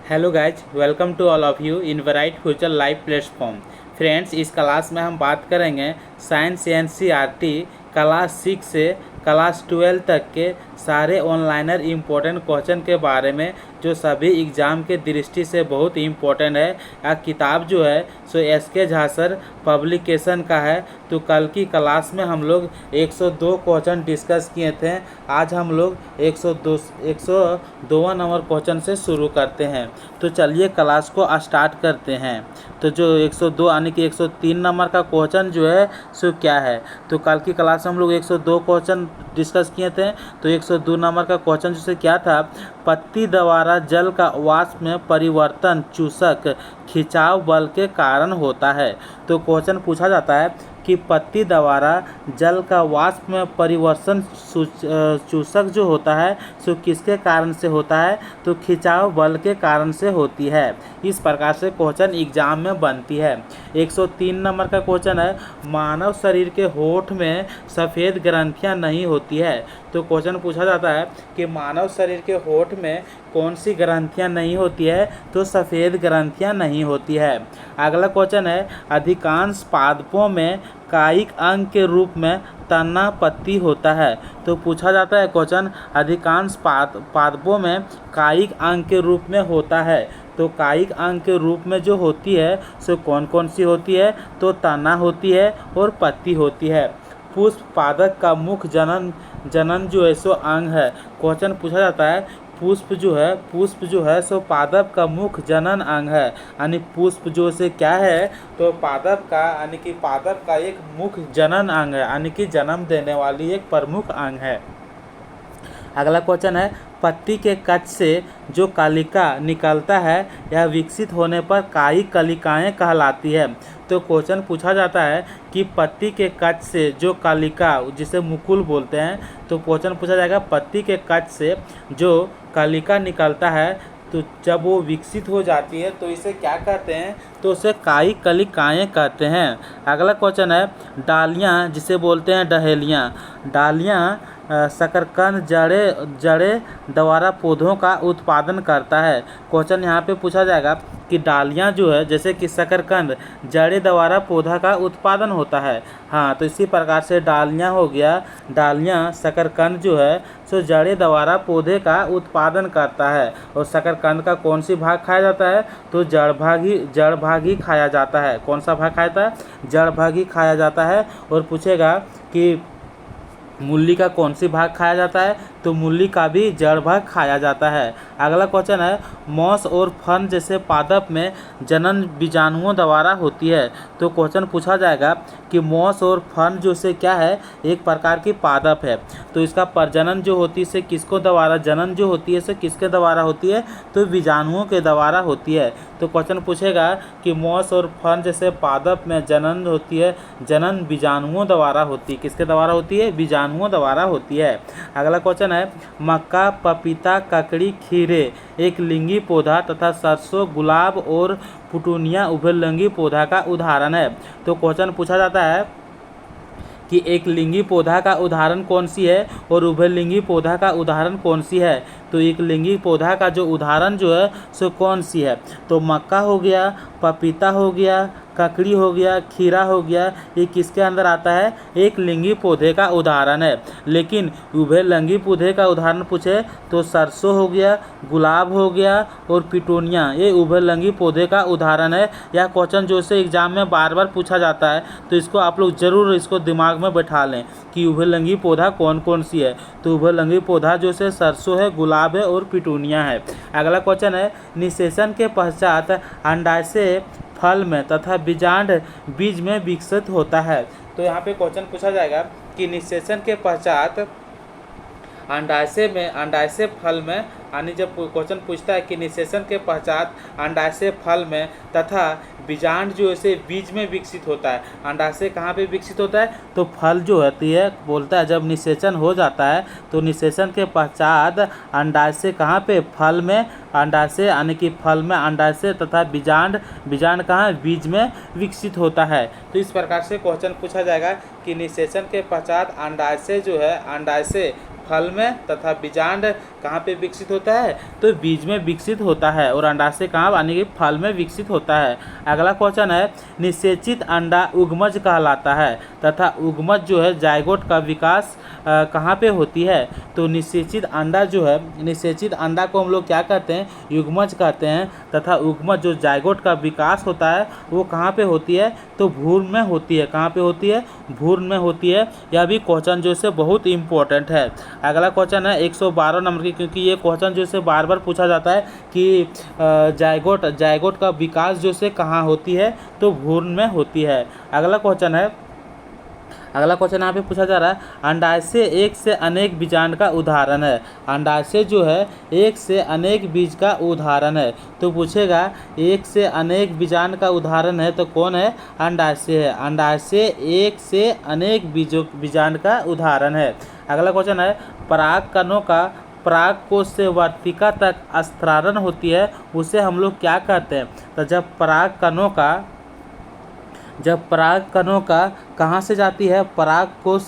Hello guys, welcome to all of you in bright future live platform. Friends, इस class में हम बात करेंगे साइंस एनसीईआरटी क्लास 6 से क्लास 12 तक के सारे ऑनलाइनर इम्पोर्टेंट क्वेश्चन के बारे में, जो सभी एग्ज़ाम के दृष्टि से बहुत इम्पोर्टेंट है। यह किताब जो है सो एसके झा सर पब्लिकेशन का है। तो कल की क्लास में हम लोग 102 क्वेश्चन डिस्कस किए थे। आज हम लोग 102वां नंबर क्वेश्चन से शुरू करते हैं। तो चलिए क्लास को स्टार्ट करते हैं। तो जो 102 यानी कि 103 नंबर का क्वेश्चन जो है सो क्या है, तो कल की क्लास में हम लोग 102 क्वेश्चन डिस्कस किए थे। तो 102 नंबर का क्वेश्चन जैसे क्या था, पत्ती द्वारा जल का वाष्प में परिवर्तन चूसक खिंचाव बल के कारण होता है। तो क्वेश्चन पूछा जाता है कि पत्ती द्वारा जल का वाष्प में परिवर्तन चूसक जो होता है सो किसके कारण से होता है, तो खिंचाव बल के कारण से होती है। इस प्रकार से क्वेश्चन एग्जाम में बनती है। 103 नंबर का क्वेश्चन है, मानव शरीर के होठ में सफ़ेद ग्रंथियां नहीं होती है। तो क्वेश्चन पूछा जाता है कि मानव शरीर के होठ में कौन सी ग्रंथियां नहीं होती है, तो सफ़ेद ग्रंथियां नहीं होती है। अगला क्वेश्चन है, अधिकांश पादपों में कायिक अंग के रूप में तना पत्ती होता है। तो पूछा जाता है क्वेश्चन, अधिकांश पादपों में कायिक अंग के रूप में होता है। तो कायिक अंग के रूप में जो होती है सो कौन कौन सी होती है, तो तना होती है और पत्ती होती है। पुष्प पादप का मुख्य जनन जो है सो अंग है। क्वेश्चन पूछा जाता है, पुष्प जो है सो पादप का मुख्य जनन अंग है। यानी पुष्प जो से क्या है, तो पादप का यानी कि पादप का एक मुख्य जनन अंग है, यानी कि जन्म देने वाली एक प्रमुख अंग है। अगला क्वेश्चन है, पत्ती के कच से जो कलिका निकलता है यह विकसित होने पर कायिक कलिकाएं कहलाती है। तो क्वेश्चन पूछा जाता है कि पत्ती के कच से जो कलिका, जिसे मुकुल बोलते हैं, तो क्वेश्चन पूछा जाएगा पत्ती के कच से जो कलिका निकलता है, तो जब वो विकसित हो जाती है तो इसे क्या कहते हैं, तो उसे कायिक कलिकाएं कहते हैं। अगला क्वेश्चन है, डालियाँ जिसे बोलते हैं डहेलियाँ, डालियाँ शकरकंद जड़े द्वारा पौधों का उत्पादन करता है। क्वेश्चन यहाँ पे पूछा जाएगा कि डालियाँ जो है, जैसे कि शकरकंद जड़े द्वारा पौधा का उत्पादन होता है। हाँ, तो इसी प्रकार से डालियाँ हो गया, डालियाँ शकरकंद जो है सो जड़े द्वारा पौधे का उत्पादन करता है। और शकरकंद का कौन सी भाग खाया जाता है, तो जड़ भाग ही खाया जाता है। कौन सा भाग खाया जाता है, जड़ भाग ही खाया जाता है। और पूछेगा कि मूली का कौन सी भाग खाया जाता है, तो मूली का भी जड़ भाग खाया जाता है। अगला क्वेश्चन है, मॉस और फर्न जैसे पादप में जनन बीजाणुओं द्वारा होती है। तो क्वेश्चन पूछा जाएगा कि मॉस और फर्न जो से क्या है, एक प्रकार की पादप है। तो इसका प्रजनन जो होती है से किसको द्वारा, जनन जो होती है से किसके द्वारा होती है, तो बीजाणुओं के द्वारा होती है। तो क्वेश्चन पूछेगा कि मॉस और फर्न जैसे पादप में जनन होती है, जनन बीजाणुओं द्वारा होती है। किसके द्वारा होती है, बीजाणुओं द्वारा होती है। अगला क्वेश्चन है, मक्का, पपीता, ककड़ी, खीरे एक लिंगी पौधा तथा सरसों, गुलाब और पुटूनिया उभयलिंगी पौधा का उदाहरण है। तो क्वेश्चन पूछा जाता है कि एक लिंगी पौधा का उदाहरण कौन सी है और उभयलिंगी पौधा का उदाहरण कौन सी है। तो एक लिंगी पौधा का जो उदाहरण जो है सो कौन सी है, तो मक्का हो गया, पपीता हो गया, ककड़ी हो गया, खीरा हो गया, ये किसके अंदर आता है, एक लिंगी पौधे का उदाहरण है। लेकिन उभयलिंगी पौधे का उदाहरण पूछे तो सरसों हो गया, गुलाब हो गया और पिटूनिया, ये उभयलिंगी पौधे का उदाहरण है। यह क्वेश्चन जो से एग्जाम में बार बार पूछा जाता है, तो इसको आप लोग जरूर इसको दिमाग में बैठा लें कि उभयलिंगी पौधा कौन कौन सी है। तो उभयलिंगी पौधा जो से सरसों है, गुलाब है और पिटूनिया है। अगला क्वेश्चन है, निषेचन के पश्चात अंडाशय फल में तथा बीजांड बीज में विकसित होता है। तो यहाँ पे क्वेश्चन पूछा जाएगा कि निषेचन के पश्चात अंडाशय फल में, यानी जब क्वेश्चन पूछता है कि निषेचन के पश्चात अंडाशय फल में तथा बीजांड जो है बीज में विकसित होता है। अंडाशय कहाँ पे विकसित होता है, तो फल जो होती है, बोलता है जब निषेचन हो जाता है तो निषेचन के पश्चात अंडाशय कहाँ पे, फल में, अंडाशय यानी कि फल में अंडाशय तथा बीजांड कहाँ, बीज में विकसित होता है। तो इस प्रकार से क्वेश्चन पूछा जाएगा कि निषेचन के पश्चात अंडाशय जो है, अंडाशय फल में तथा बीजांड कहाँ पे विकसित होता है, तो बीज में विकसित होता है, और अंडाशय कहाँ यानी कि फल में विकसित होता है। अगला क्वेश्चन है, निषेचित अंडा उगमज कहलाता है तथा उगमज जो है जायगोट का विकास कहाँ पे होती है, तो निषेचित अंडा जो है, निषेचित अंडा को हम लोग क्या कहते हैं, युग्मज कहते हैं, तथा उगमज जो जायगोट का विकास होता है वो कहाँ पे होती है, तो भ्रूण में होती है। कहाँ पे होती है, भ्रूण में होती है। यह भी क्वेश्चन जो है बहुत इंपॉर्टेंट है। अगला क्वेश्चन है 112 नंबर की, क्योंकि ये क्वेश्चन जो है बार बार पूछा जाता है कि जायगोट का विकास जो है कहाँ होती है, तो भ्रूण में होती है। अगला क्वेश्चन यहाँ पे पूछा जा रहा है, अंडाशय एक से अनेक बीजांड का उदाहरण है। अंडाशय जो है एक से अनेक बीज का उदाहरण है, तो पूछेगा एक से अनेक बीजांड का उदाहरण है तो कौन है, अंडाशय है। अंडाशय एक से अनेक बीजांड का उदाहरण है। अगला क्वेश्चन है, परागकणों का परागकोश से वर्तिका तक स्थानांतरण होती है, उसे हम लोग क्या कहते हैं, तो जब परागकणों का कहाँ से जाती है, परागकोश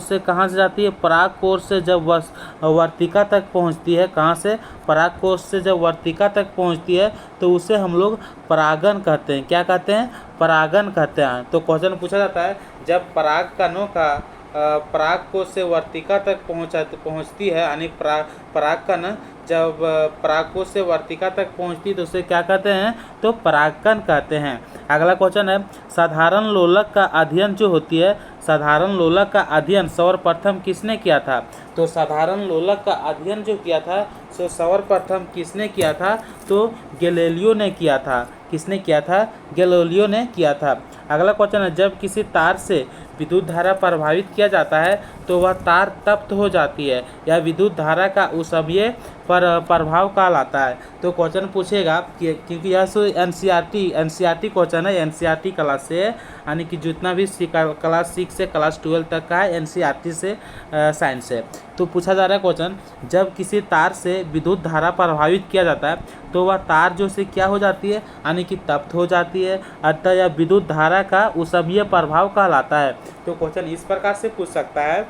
से कहाँ से जाती है, परागकोश से जब वर्तिका तक पहुँचती है, कहाँ से, परागकोश से जब वर्तिका तक पहुँचती है तो उसे हम लोग परागन कहते हैं। क्या कहते हैं, परागन कहते हैं। तो क्वेश्चन पूछा जाता है, जब परागकणों का परागकोश से वर्तिका तक पहुँचती है, यानी परागकण जब परागकोश से वर्तिका तक पहुँचती तो उसे क्या कहते हैं, तो परागकण कहते हैं। अगला क्वेश्चन है, साधारण लोलक का अध्ययन जो होती है, साधारण लोलक का अध्ययन सर्वप्रथम किसने किया था, तो साधारण लोलक का अध्ययन जो किया था सो सर्वप्रथम किसने किया था, तो गैलीलियो ने किया था। किसने किया था, गैलीलियो ने किया था। अगला क्वेश्चन है, जब किसी तार से विद्युत धारा प्रभावित किया जाता है तो वह तार तप्त हो जाती है, या विद्युत धारा का उसमय प्रभाव कहलाता है। तो क्वेश्चन पूछेगा क्योंकि यह सो एनसीईआरटी क्वेश्चन है, एनसीईआरटी क्लास से, यानी कि जितना भी क्लास 6 से क्लास 12 तक का है एनसीईआरटी से साइंस से। तो पूछा जा रहा है क्वेश्चन, जब किसी तार से विद्युत धारा प्रभावित किया जाता है तो वह तार जो से क्या हो जाती है, यानी कि तप्त हो जाती है, अतः यह विद्युत धारा का उसमय प्रभाव कहलाता है। तो क्वेश्चन इस प्रकार से पूछ सकता है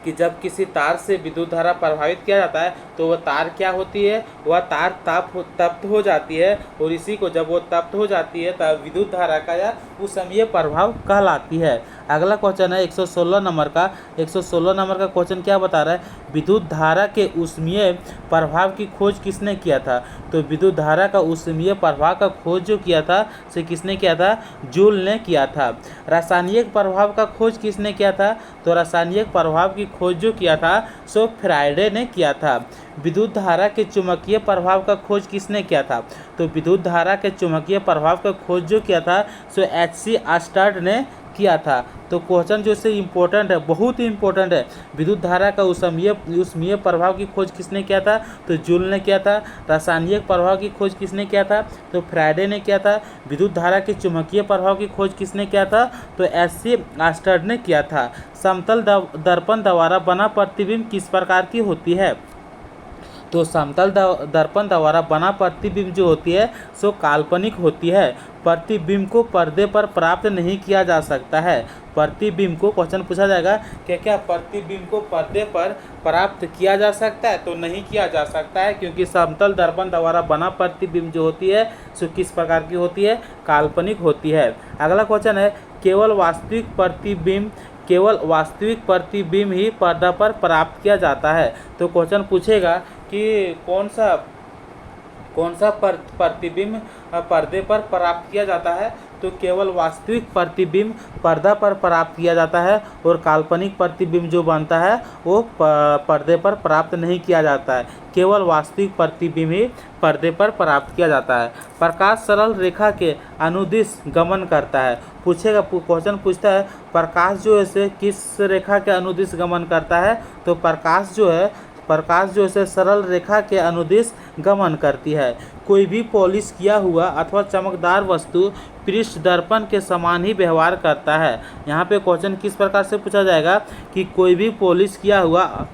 कि जब किसी तार से विद्युत धारा प्रभावित किया जाता है तो वह तार क्या होती है, वह तार तप्त हो जाती है, और इसी को जब वो तप्त हो जाती है तब विद्युत धारा का या उसमय प्रभाव कहलाती है। अगला क्वेश्चन है 116 नंबर का। 116 नंबर का क्वेश्चन क्या बता रहा है, विद्युत धारा के उसमय प्रभाव की खोज किसने किया था, तो विद्युत धारा का उसमय प्रभाव का खोज जो किया था से किसने किया था, जूल ने किया था। रासायनिक प्रभाव का खोज किसने किया था, तो रासायनिक प्रभाव की खोज जो किया था सो फ्राइडे ने किया था। विद्युत धारा के चुंबकीय प्रभाव का खोज किसने किया था, तो विद्युत धारा के चुंबकीय प्रभाव का खोज जो किया था सो एच.सी. आस्टर्ड ने किया था। तो क्वेश्चन जो से इम्पोर्टेंट है, बहुत ही इम्पोर्टेंट है, विद्युत धारा का उसमय प्रभाव की खोज किसने किया था, तो जूल ने किया था। रासायनिक प्रभाव की खोज किसने किया था, तो फ्राइडे ने किया था। विद्युत धारा के चुंबकीय प्रभाव की खोज किसने किया था, तो एच.सी. आस्टर्ड ने किया था। समतल दर्पण द्वारा बना प्रतिबिंब किस प्रकार की होती है, तो समतल दर्पण द्वारा बना प्रतिबिंब जो होती है सो काल्पनिक होती है। प्रतिबिंब को पर्दे पर प्राप्त नहीं किया जा सकता है। प्रतिबिंब को क्वेश्चन पूछा जाएगा कि क्या प्रतिबिंब को पर्दे पर प्राप्त किया जा सकता है, तो नहीं किया जा सकता है, क्योंकि समतल दर्पण द्वारा बना प्रतिबिंब जो होती है सो किस प्रकार की होती है, काल्पनिक होती है। अगला क्वेश्चन है, केवल वास्तविक प्रतिबिंब ही पर्दा पर प्राप्त किया जाता है। तो क्वेश्चन पूछेगा कि कौन सा प्रतिबिंब पर्दे पर प्राप्त किया जाता है, तो केवल वास्तविक प्रतिबिंब पर्दा पर प्राप्त किया जाता है, और काल्पनिक प्रतिबिंब जो बनता है वो पर्दे पर प्राप्त नहीं किया जाता है। केवल वास्तविक प्रतिबिंब ही पर्दे पर प्राप्त किया जाता है। प्रकाश सरल रेखा के अनुदिश गमन करता है। पूछेगा क्वेश्चन पूछता है, प्रकाश जो है किस रेखा के अनुदिश गमन करता है, तो प्रकाश जो है सरल रेखा के अनुदिश गमन करती है। कोई भी पॉलिश किया हुआ अथवा चमकदार वस्तु पृष्ठ दर्पण के समान ही व्यवहार करता है। यहाँ पे क्वेश्चन किस प्रकार से पूछा जाएगा कि कोई भी पॉलिश किया हुआ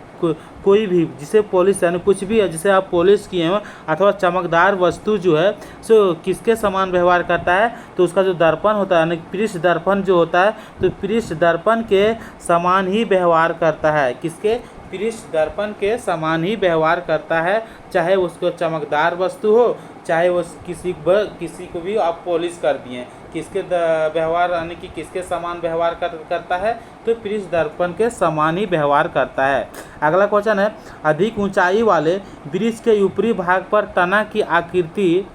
कोई भी जिसे पॉलिश यानी कुछ भी है जिसे आप पॉलिश किए हो अथवा चमकदार वस्तु जो है सो किसके समान व्यवहार करता है, तो उसका जो दर्पण होता है यानी पृष्ठ दर्पण जो होता है तो पृष्ठ दर्पण के समान ही व्यवहार करता है। किसके? पृष्ठ दर्पण के समान ही व्यवहार करता है, चाहे उसको चमकदार वस्तु हो, चाहे वो किसी को भी आप पॉलिश कर दिए, किसके व्यवहार यानी कि किसके समान व्यवहार करता है, तो पृष्ठ दर्पण के समान ही व्यवहार करता है। अगला क्वेश्चन है, अधिक ऊंचाई वाले वृक्ष के ऊपरी भाग पर तना की आकृति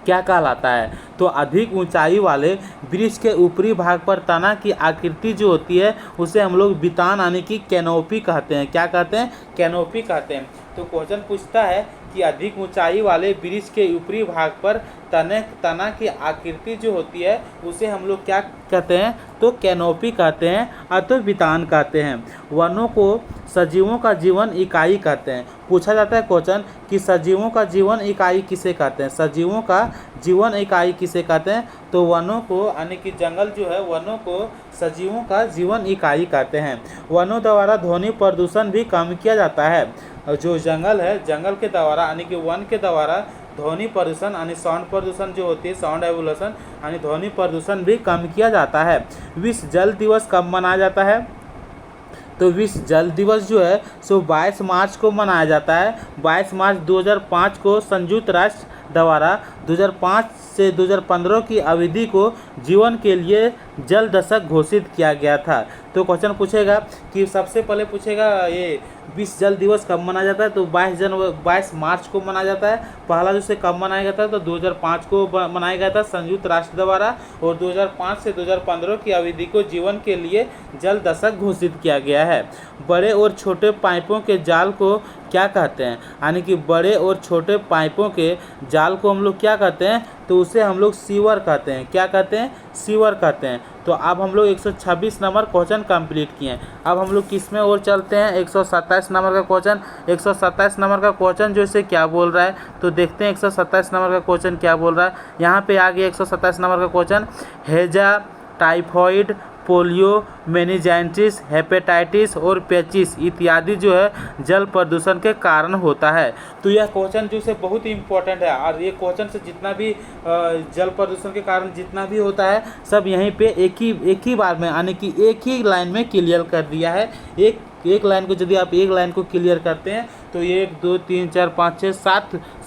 क्या कहलाता है? तो अधिक ऊंचाई वाले वृक्ष के ऊपरी भाग पर तना की आकृति जो होती है उसे हम लोग बितान यानी कि कैनोपी कहते हैं। क्या कहते हैं? कैनोपी कहते हैं। तो क्वेश्चन पूछता है कि अधिक ऊंचाई वाले वृक्ष के ऊपरी भाग पर तना की आकृति जो होती है उसे हम लोग क्या कहते हैं? तो कैनोपी कहते हैं अथवा बितान कहते हैं। वनों को सजीवों का जीवन इकाई कहते हैं। पूछा जाता है क्वेश्चन कि सजीवों का जीवन इकाई किसे कहते हैं? सजीवों का जीवन इकाई किसे कहते हैं? तो वनों को यानी कि जंगल जो है वनों को सजीवों का जीवन इकाई कहते हैं। वनों द्वारा ध्वनि प्रदूषण भी कम किया जाता है। जो जंगल है जंगल के द्वारा यानी कि वन के द्वारा ध्वनि प्रदूषण यानी साउंड प्रदूषण जो होती है साउंड एवोल्यूशन यानी ध्वनि प्रदूषण भी कम किया जाता है। विश्व जल दिवस कब मनाया जाता है? तो विश्व जल दिवस जो है सो 22 मार्च को मनाया जाता है। 22 मार्च 2005 को संयुक्त राष्ट्र द्वारा 2005 से 2015 की अवधि को जीवन के लिए जल दशक घोषित किया गया था। तो क्वेश्चन पूछेगा कि सबसे पहले पूछेगा ये विश्व जल दिवस कब मनाया जाता है? तो 22 मार्च को मनाया जाता है। पहला जो से कब मनाया गया था? तो 2005 को मनाया गया था संयुक्त राष्ट्र द्वारा, और 2005 से 2015 की अवधि को जीवन के लिए जल दशक घोषित किया गया है। बड़े और छोटे पाइपों के जाल को क्या कहते हैं? यानी कि बड़े और छोटे पाइपों के जाल को हम लोग क्या कहते हैं? तो उसे हम लोग सीवर कहते हैं। क्या कहते हैं? सीवर कहते हैं। तो अब हम लोग 126 नंबर क्वेश्चन कंप्लीट किए हैं। अब हम लोग किस में और चलते हैं? 127 नंबर का क्वेश्चन। 127 नंबर का क्वेश्चन जो इसे क्या बोल रहा है, तो देखते हैं 127 नंबर का क्वेश्चन क्या बोल रहा है। यहाँ पे आ गया 127 नंबर का क्वेश्चन, हैजा, टाइफॉइड, पोलियो, मेनिंजाइटिस, हेपेटाइटिस और पेचिस इत्यादि जो है जल प्रदूषण के कारण होता है। तो यह क्वेश्चन जो है बहुत ही इम्पोर्टेंट है, और ये क्वेश्चन से जितना भी जल प्रदूषण के कारण जितना भी होता है सब यहीं पे एक ही बार में यानी कि एक ही लाइन में क्लियर कर दिया है। एक लाइन को यदि आप एक लाइन को क्लियर करते हैं तो 1 2 3 4 5 6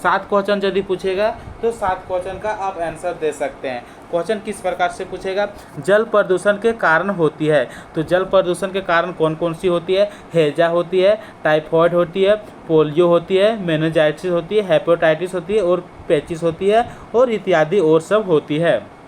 7 क्वेश्चन यदि पूछेगा तो 7 क्वेश्चन का आप आंसर दे सकते हैं। क्वेश्चन किस प्रकार से पूछेगा? जल प्रदूषण के कारण होती है। तो जल प्रदूषण के कारण कौन कौन सी होती है? हैजा होती है, टाइफॉइड होती है, पोलियो होती है, मेनिंजाइटिस होती है, हेपेटाइटिस होती है और पेचिस होती है और इत्यादि और सब होती है।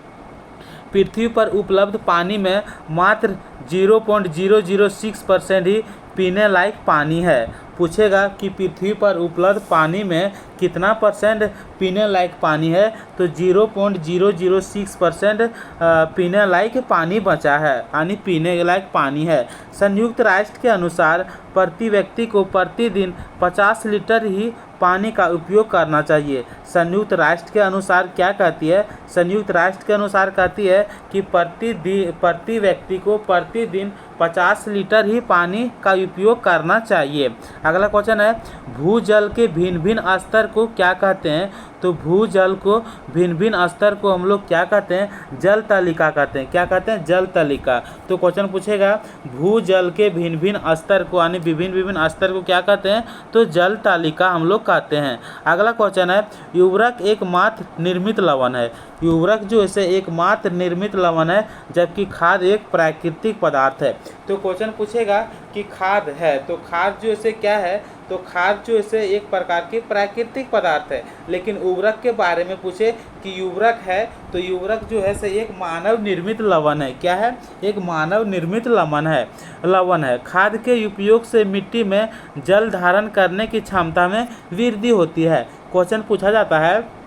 पृथ्वी पर उपलब्ध पानी में मात्र 0.006% ही पीने लायक पानी है। पूछेगा कि पृथ्वी पर उपलब्ध पानी में कितना परसेंट पीने लायक पानी है? तो 0.006% पीने लायक पानी बचा है यानी पीने लायक पानी है। संयुक्त राष्ट्र के अनुसार प्रति व्यक्ति को प्रतिदिन 50 लीटर ही पानी का उपयोग करना चाहिए। संयुक्त राष्ट्र के अनुसार क्या कहती है? संयुक्त राष्ट्र के अनुसार कहती है कि प्रति व्यक्ति को प्रतिदिन 50 लीटर ही पानी का उपयोग करना चाहिए। अगला क्वेश्चन है, भूजल के भिन्न भिन्न स्तर को क्या कहते हैं? तो भूजल को भिन्न भिन्न स्तर को हम लोग क्या कहते हैं? जल तालिका कहते हैं। क्या कहते हैं? जल तालिका। तो क्वेश्चन पूछेगा भूजल के भिन्न भिन्न स्तर को यानी विभिन्न स्तर को क्या कहते हैं? तो जल तालिका हम लोग कहते हैं। अगला क्वेश्चन है, उर्वरक एकमात्र निर्मित लवण है। उर्वरक जो है एकमात्र निर्मित लवण है जबकि खाद एक प्राकृतिक पदार्थ है। तो क्वेश्चन पूछेगा कि खाद है, तो खाद जो है क्या है? तो खाद जो है एक प्रकार की प्राकृतिक पदार्थ है। लेकिन उर्वरक के बारे में पूछे कि उर्वरक है, तो उर्वरक जो है एक मानव निर्मित लवण है। क्या है? एक मानव निर्मित लवण है। खाद के उपयोग से मिट्टी में जल धारण करने की क्षमता में वृद्धि होती है। क्वेश्चन पूछा जाता है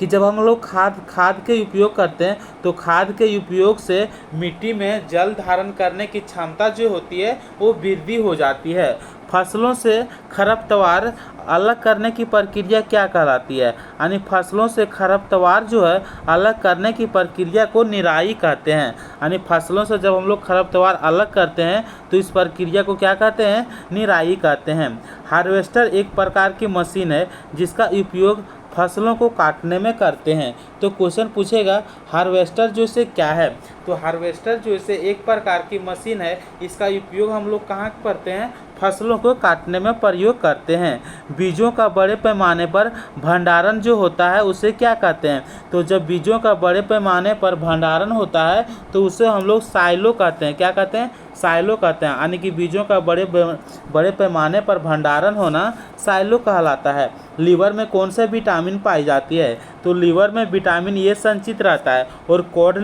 कि जब हम लोग खाद के उपयोग करते हैं तो खाद के उपयोग से मिट्टी में जल धारण करने की क्षमता जो होती है वो वृद्धि हो जाती है। फसलों से खरपतवार अलग करने की प्रक्रिया क्या कहलाती है? यानी फसलों से खरपतवार जो है अलग करने की प्रक्रिया को निराई कहते हैं। यानी फसलों से जब हम लोग खरपतवार अलग करते हैं तो इस प्रक्रिया को क्या कहते हैं? निराई कहते हैं। हार्वेस्टर एक प्रकार की मशीन है जिसका उपयोग फसलों को काटने में करते हैं। तो क्वेश्चन पूछेगा हार्वेस्टर जो से क्या है? तो हार्वेस्टर जो से एक प्रकार की मशीन है, इसका उपयोग हम लोग कहाँ करते हैं? फसलों को काटने में प्रयोग करते हैं। बीजों का बड़े पैमाने पर भंडारण जो होता है उसे क्या कहते हैं? तो जब बीजों का बड़े पैमाने पर भंडारण होता है तो उसे हम लोग साइलो कहते हैं। क्या कहते हैं? साइलो कहते हैं। यानी कि बीजों का बड़े पैमाने पर भंडारण होना साइलो कहलाता है। लीवर में कौन सा विटामिन पाई जाती है? तो लीवर में विटामिन ए संचित रहता है। और कॉड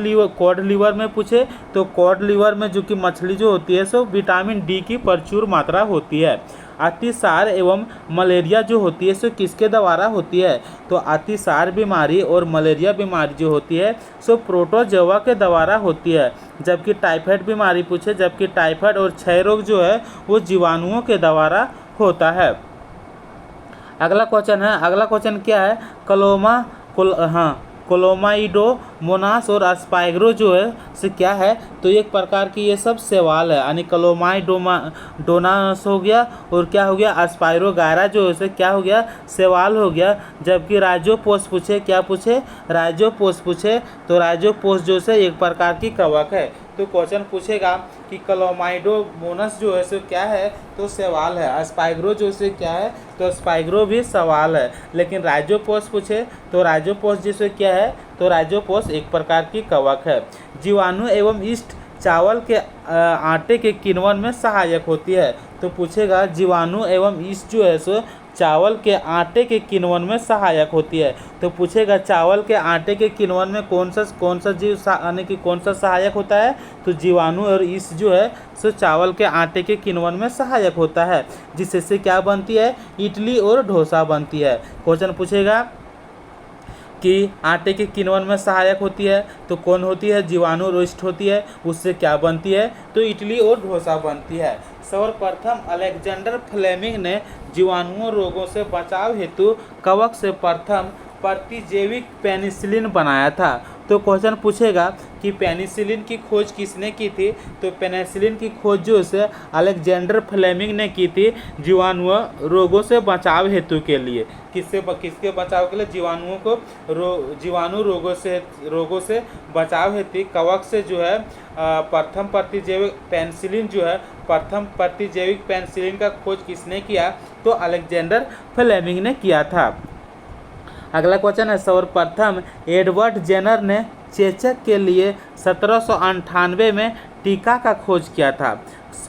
लीवर में पूछे तो कॉड लीवर में जो कि मछली जो होती है सो विटामिन डी की प्रचुर मात्रा होती है। अतिसार एवं मलेरिया जो होती है सो किसके द्वारा होती है? तो अतिसार बीमारी और मलेरिया बीमारी जो होती है सो प्रोटोजोआ के द्वारा होती है। जबकि टाइफाइड बीमारी पूछे, जबकि टाइफाइड और क्षय रोग जो है वो जीवाणुओं के द्वारा होता है। अगला क्वेश्चन क्या है? क्लोमाइडोमोनास और अस्पाइगरो जो है से क्या है? तो एक प्रकार की ये सब शैवाल है। यानी क्लोमाइडोमोनास हो गया और क्या हो गया? अस्पाइरोगायरा जो है से क्या हो गया? शैवाल हो गया। जबकि राइजोपोस पूछे, क्या पूछे? राइजोपोस पूछे तो राइजोपोस जो है एक प्रकार की कवक है। तो क्वेश्चन पूछेगा कि क्लोमाइडोमोनास जो है सो क्या है? तो शैवाल है। अस्पाइगरो जो से क्या है? तो अस्पाइगरो भी सवाल है। लेकिन राइजोपोस पूछे तो राइजोपोस जैसे क्या है? तो राइजोपोस एक प्रकार की कवक है। जीवाणु एवं यीस्ट चावल के आटे के किण्वन में सहायक होती है। तो पूछेगा जीवाणु एवं यीस्ट जो है सो चावल के आटे के किण्वन में सहायक होती है। तो पूछेगा चावल के आटे के किण्वन में कौन सा जीव यानी कि कौन सा सहायक होता है? तो जीवाणु और यीस्ट जो है सो चावल के आटे के किण्वन में सहायक होता है, जिससे क्या बनती है? इडली और डोसा बनती है। क्वेश्चन पूछेगा कि आटे के किण्वन में सहायक होती है तो कौन होती है? जीवाणु और यीस्ट होती है। उससे क्या बनती है? तो इडली और डोसा बनती है। सर्वप्रथम अलेक्जेंडर फ्लेमिंग ने जीवाणुओं रोगों से बचाव हेतु कवक से प्रथम प्रतिजैविक पेनिसिलिन बनाया था। तो क्वेश्चन पूछेगा कि पेनिसिलिन की खोज किसने की थी? तो पेनिसिलिन की खोज जो है अलेक्जेंडर फ्लेमिंग ने की थी जीवाणु रोगों से बचाव हेतु के लिए। किसके बचाव के लिए? जीवाणुओं को जीवाणु रोगों से बचाव हेतु कवक से जो है प्रथम प्रतिजैविक पेनिसिलिन जो है प्रथम प्रतिजैविक पेनिसिलिन का खोज किसने किया? तो अलेक्जेंडर फ्लेमिंग ने किया था। अगला क्वेश्चन है सर्वप्रथम एडवर्ड जेनर ने चेचक के लिए 1798 में टीका का खोज किया था।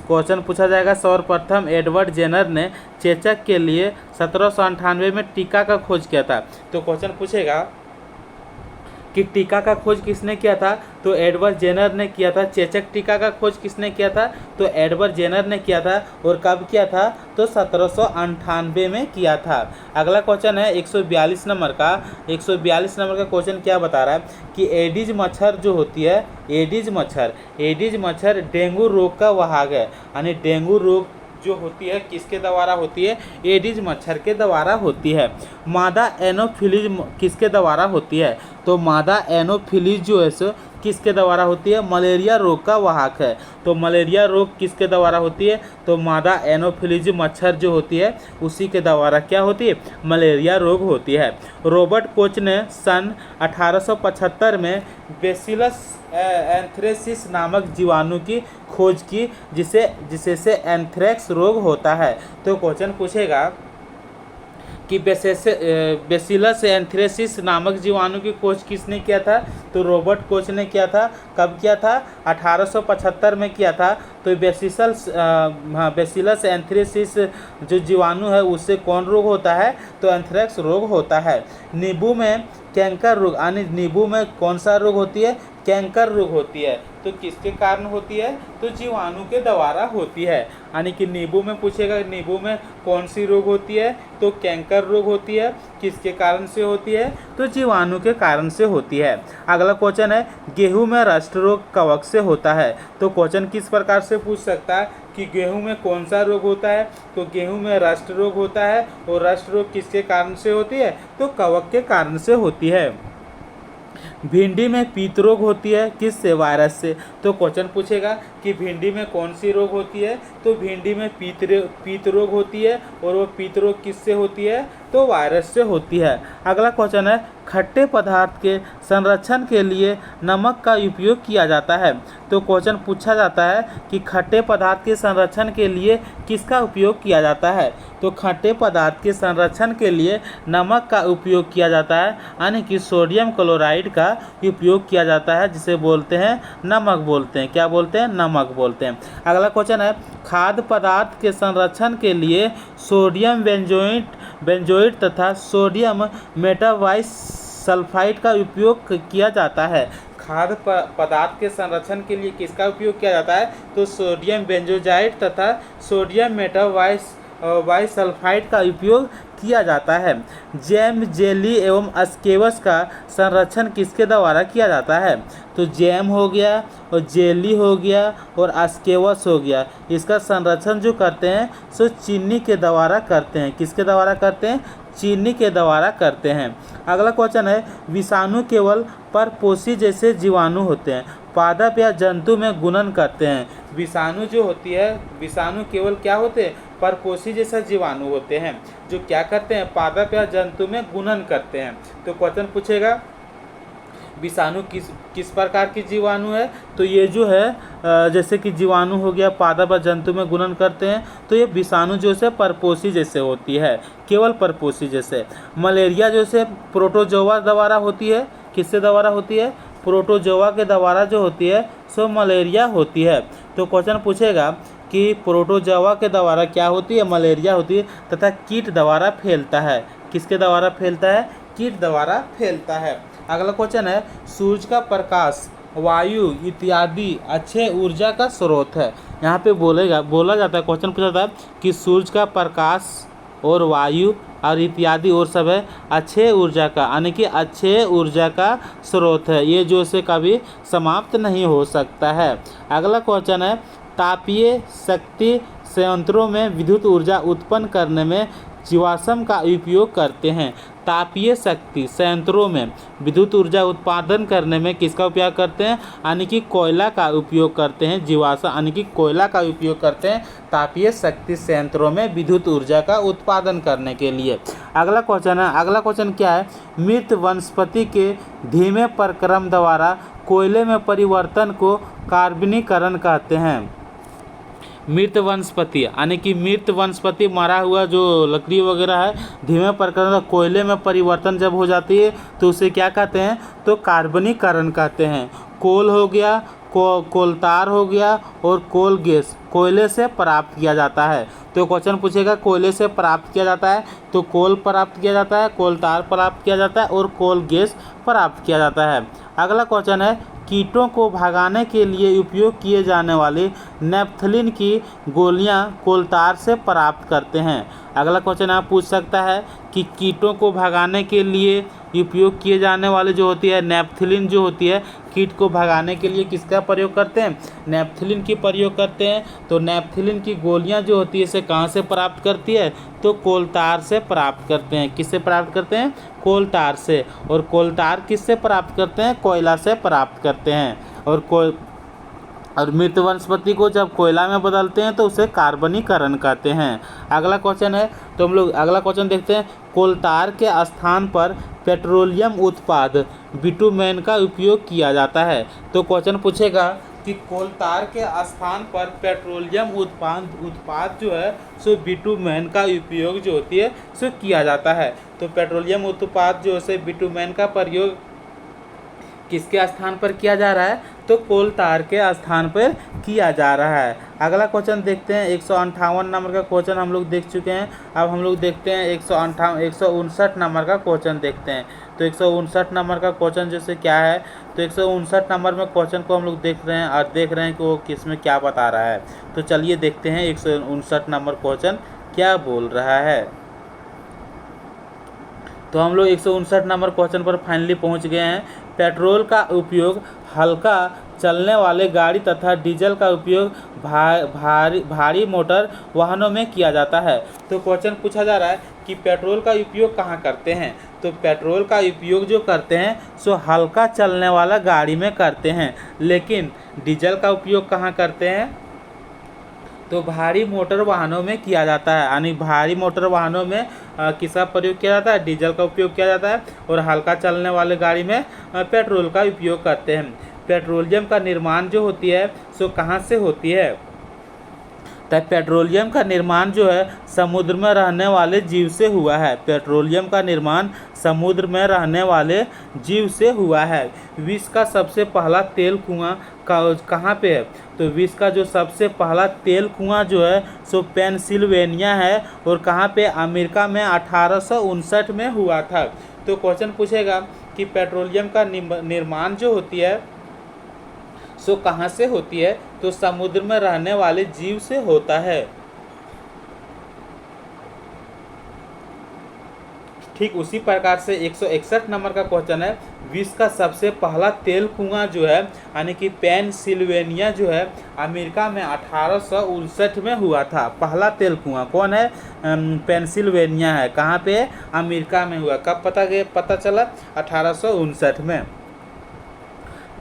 क्वेश्चन पूछा जाएगा सर्वप्रथम एडवर्ड जेनर ने चेचक के लिए 1798 में टीका का खोज किया था। तो क्वेश्चन पूछेगा कि टीका का खोज किसने किया था? तो एडवर्ड जेनर ने किया था। चेचक टीका का खोज किसने किया था? तो एडवर्ड जेनर ने किया था। और कब किया था? तो 1798 में किया था। अगला क्वेश्चन है 142 नंबर का। 142 नंबर का क्वेश्चन क्या बता रहा है कि एडिज मच्छर जो होती है, एडिज मच्छर डेंगू रोग का वाहक है। यानी डेंगू रोग जो होती है किसके द्वारा होती है? एडिज मच्छर के द्वारा होती है। मादा एनोफिलीज किसके द्वारा होती है? तो मादा एनोफिलीज जो है सो किसके द्वारा होती है? मलेरिया रोग का वाहक है। तो मलेरिया रोग किसके द्वारा होती है? तो मादा एनोफिलीज मच्छर जो होती है उसी के द्वारा क्या होती है? मलेरिया रोग होती है। रॉबर्ट कोच ने सन 1875 में बेसिलस एंथ्रेसिस नामक जीवाणु की खोज की जिससे एंथ्रेक्स रोग होता है। तो क्वेश्चन पूछेगा कि बेसिलस एंथ्रेसिस नामक जीवाणु की खोज किसने किया था? तो रॉबर्ट कोच ने किया था। कब किया था? 1875 में किया था। तो बेसिलस एंथ्रेसिस जो जीवाणु है उससे कौन रोग होता है? तो एंथ्रेक्स रोग होता है। नींबू में कैंकर रोग यानी नींबू में कौन सा रोग होती है? कैंकर रोग होती है। तो किसके कारण होती है? तो जीवाणु के द्वारा होती है। यानी कि नींबू में पूछेगा नींबू में कौन सी रोग होती है? तो कैंकर रोग होती है। किसके कारण से होती है? तो जीवाणु के कारण से होती है। अगला क्वेश्चन है गेहूं में रस्ट रोग कवक से होता है। तो क्वेश्चन किस प्रकार से पूछ सकता है कि गेहूं में कौन सा रोग होता है, तो गेहूं में रस्ट रोग होता है, और रस्ट रोग किसके कारण से होती है, तो कवक के कारण से होती है। भिंडी में पीत रोग होती है, किससे, वायरस से। तो क्वेश्चन पूछेगा कि भिंडी में कौन सी रोग होती है, तो भिंडी में पीत रोग होती है, और वो पीत रोग किससे होती है, तो वायरस से होती है। अगला क्वेश्चन है, खट्टे पदार्थ के संरक्षण के लिए नमक का उपयोग किया जाता है। तो क्वेश्चन पूछा जाता है कि खट्टे पदार्थ के संरक्षण के लिए किसका उपयोग किया जाता है, तो खट्टे पदार्थ के संरक्षण के लिए नमक का उपयोग किया जाता है, यानी कि सोडियम क्लोराइड का उपयोग किया जाता है, जिसे बोलते हैं नमक बोलते हैं। क्या बोलते हैं, नमक बोलते हैं। अगला क्वेश्चन है, खाद्य पदार्थ के संरक्षण के लिए सोडियम बेंजोएट तथा सोडियम मेटावाइसल्फाइड का उपयोग किया जाता है। खाद्य पदार्थ के संरक्षण के लिए किसका उपयोग किया जाता है, तो सोडियम बेंजोजाइट तथा सोडियम मेटावाइसल्फाइड का उपयोग किया जाता है। जैम, जेली एवं स्क्वैश का संरक्षण किसके द्वारा किया जाता है, तो जैम हो गया और जेली हो गया और स्क्वैश हो गया, इसका संरक्षण जो करते हैं सो चीनी के द्वारा करते हैं। किसके द्वारा करते हैं, चीनी के द्वारा करते हैं। अगला क्वेश्चन है, विषाणु केवल परपोषी जैसे जीवाणु होते हैं, पादप या जंतु में गुणन करते हैं। विषाणु जो होती है, विषाणु केवल क्या होते हैं, परपोषी जैसा जीवाणु होते हैं, जो क्या करते हैं, पादप या जंतु में गुणन करते हैं। तो क्वेश्चन पूछेगा विषाणु किस प्रकार की जीवाणु है, तो ये जो है जैसे कि जीवाणु हो गया, पादप या जंतु में गुणन करते हैं, तो ये विषाणु जो से परपोषी जैसे होती है, केवल परपोषी जैसे। मलेरिया जो से प्रोटोजोआ द्वारा होती है, किससे द्वारा होती है, प्रोटोजोआ के द्वारा जो होती है सो मलेरिया होती है। तो क्वेश्चन पूछेगा कि प्रोटोजोआ के द्वारा क्या होती है, मलेरिया होती है, तथा कीट द्वारा फैलता है। किसके द्वारा फैलता है, कीट द्वारा फैलता है। अगला क्वेश्चन है, सूरज का प्रकाश, वायु इत्यादि अक्षय ऊर्जा का स्रोत है। यहाँ पे बोला जाता है, क्वेश्चन पूछा जाता है कि सूरज का प्रकाश और वायु और इत्यादि और सब है अक्षय ऊर्जा का, यानी कि अक्षय ऊर्जा का स्रोत है, ये जो से कभी समाप्त नहीं हो सकता है। अगला क्वेश्चन है, तापीय शक्ति संयंत्रों में विद्युत ऊर्जा उत्पन्न करने में जीवाश्म का उपयोग करते हैं। तापीय शक्ति संयंत्रों में विद्युत ऊर्जा उत्पादन करने में किसका उपयोग करते हैं, यानी कि कोयला का उपयोग करते हैं। जीवाश्म यानी कि कोयला का उपयोग करते हैं तापीय शक्ति संयंत्रों में विद्युत ऊर्जा का उत्पादन करने के लिए। अगला क्वेश्चन है, अगला क्वेश्चन क्या है, मृत वनस्पति के धीमे प्रक्रम द्वारा कोयले में परिवर्तन को कार्बनीकरण कहते हैं। मृत वनस्पति यानी कि मृत वनस्पति, मरा हुआ जो लकड़ी वगैरह है, धीमे प्रक्रम कोयले में परिवर्तन जब हो जाती है तो उसे क्या कहते हैं, तो कार्बनीकरण कहते हैं। कोल हो गया, कोलतार हो गया और कोल गैस कोयले से प्राप्त किया जाता है। तो क्वेश्चन पूछेगा कोयले से प्राप्त किया जाता है, तो कोल प्राप्त किया जाता है, कोलतार प्राप्त किया जाता है और कोल गैस प्राप्त किया जाता है। अगला क्वेश्चन है, कीटों को भगाने के लिए उपयोग किए जाने वाली नेपथलीन की गोलियां कोलतार से प्राप्त करते हैं। अगला क्वेश्चन आप पूछ सकता है कि कीटों को भगाने के लिए उपयोग किए जाने वाले जो होती है नेपथलीन जो होती है, कीट को भगाने के लिए किसका प्रयोग करते हैं, नेपथलीन की प्रयोग करते हैं। तो नेपथलीन की गोलियां जो होती है इसे कहाँ से प्राप्त करती है, तो कोलतार से प्राप्त करते हैं। किससे प्राप्त करते हैं, कोलतार से। और कोलतार किससे प्राप्त करते हैं, कोयला से प्राप्त करते हैं। और मृत वनस्पति को जब कोयला में बदलते हैं तो उसे कार्बनीकरण कहते हैं। अगला क्वेश्चन है, तो हम लोग अगला क्वेश्चन देखते हैं, कोलतार के स्थान पर पेट्रोलियम उत्पाद बिटुमेन का उपयोग किया जाता है। तो क्वेश्चन पूछेगा कि कोलतार के स्थान पर पेट्रोलियम उत्पाद जो है सो बिटुमेन का उपयोग जो होती है सो किया जाता है। तो पेट्रोलियम उत्पाद जो है बिटुमेन का प्रयोग किसके स्थान पर किया जा रहा है, तो कोलतार के स्थान पर किया जा रहा है। अगला क्वेश्चन देखते हैं, 158 नंबर का क्वेश्चन हम लोग देख चुके हैं। अब हम लोग देखते हैं 159 नंबर का क्वेश्चन देखते हैं। तो 159 नंबर का क्वेश्चन जैसे क्या है, तो 159 नंबर में क्वेश्चन को हम लोग देख रहे हैं और देख रहे हैं कि वो किस में क्या बता रहा है। तो चलिए देखते हैं 159 नंबर क्वेश्चन क्या बोल रहा है। तो हम लोग 159 नंबर क्वेश्चन पर फाइनली पहुंच गए हैं। पेट्रोल का उपयोग हल्का चलने वाले गाड़ी तथा डीजल का उपयोग भारी मोटर वाहनों में किया जाता है। तो क्वेश्चन पूछा जा रहा है कि पेट्रोल का उपयोग कहाँ करते हैं। तो पेट्रोल का उपयोग जो करते हैं सो हल्का चलने वाला गाड़ी में करते हैं, लेकिन डीजल का उपयोग कहाँ करते हैं तो भारी मोटर वाहनों में किया जाता है। यानी भारी मोटर वाहनों में किसका प्रयोग किया जाता है, डीजल का उपयोग किया जाता है, और हल्का चलने वाले गाड़ी में पेट्रोल का उपयोग करते हैं। पेट्रोलियम का निर्माण जो होती है सो कहाँ से होती है, तो पेट्रोलियम का निर्माण जो है समुद्र में रहने वाले जीव से हुआ है। पेट्रोलियम का निर्माण समुद्र में रहने वाले जीव से हुआ है। विश्व का सबसे पहला तेल कुआं कहाँ पे है, तो विश्व का जो सबसे पहला तेल कुआं जो है सो पेंसिल्वेनिया है, और कहाँ पे, अमेरिका में 1859 में हुआ था। तो क्वेश्चन पूछेगा कि पेट्रोलियम का निर्माण जो होती है सो कहाँ से होती है, तो समुद्र में रहने वाले जीव से होता है। ठीक उसी प्रकार से 161 नंबर का क्वेश्चन है, विश्व का सबसे पहला तेल कुआं जो है यानी कि पेंसिल्वेनिया जो है अमेरिका में 1859 में हुआ था। पहला तेल कुआं कौन है, पेंसिल्वेनिया है। कहाँ पे, अमेरिका में हुआ। कब पता चला, 1859 में।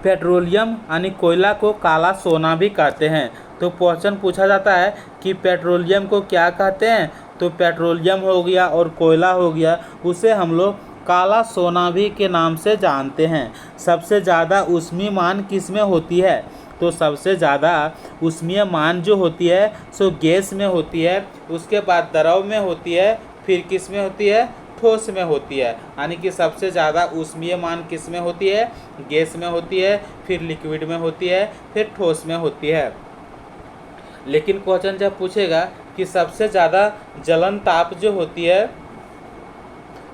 पेट्रोलियम यानी कोयला को काला सोना भी कहते हैं। तो क्वेश्चन पूछा जाता है कि पेट्रोलियम को क्या कहते हैं, तो पेट्रोलियम हो गया और कोयला हो गया, उसे हम लोग काला सोना भी के नाम से जानते हैं। सबसे ज़्यादा ऊष्मीय मान किस में होती है, तो सबसे ज़्यादा ऊष्मीय मान जो होती है सो गैस में होती है, उसके बाद द्रव में होती है, फिर किस में होती है, ठोस में होती है। यानी कि सबसे ज़्यादा ऊष्मीय मान किस में होती है, गैस में होती है, फिर लिक्विड में होती है, फिर ठोस में होती है। लेकिन क्वेश्चन जब पूछेगा कि सबसे ज़्यादा जलन ताप जो होती है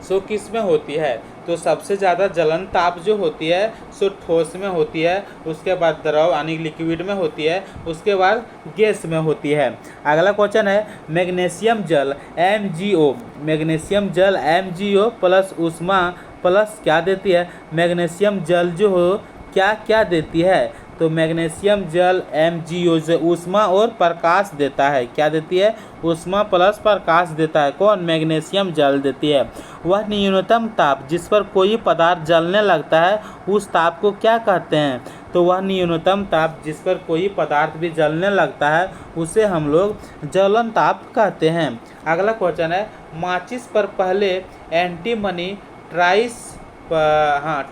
सो किस में होती है, तो सबसे ज़्यादा जलन ताप जो होती है सो ठोस में होती है, उसके बाद द्रव यानी लिक्विड में होती है, उसके बाद गैस में होती है। अगला क्वेश्चन है, मैग्नीशियम जल MgO, मैग्नीशियम जल MgO प्लस ऊष्मा प्लस क्या देती है, मैग्नीशियम जल जो हो क्या क्या देती है, तो मैग्नीशियम जल MgO से ऊष्मा और प्रकाश देता है। क्या देती है, ऊष्मा प्लस प्रकाश देता है। कौन, मैग्नीशियम जल देती है। वह न्यूनतम ताप जिस पर कोई पदार्थ जलने लगता है उस ताप को क्या कहते हैं, तो वह न्यूनतम ताप जिस पर कोई पदार्थ भी जलने लगता है उसे हम लोग ज्वलन ताप कहते हैं। अगला क्वेश्चन है, माचिस पर पहले एंटीमनी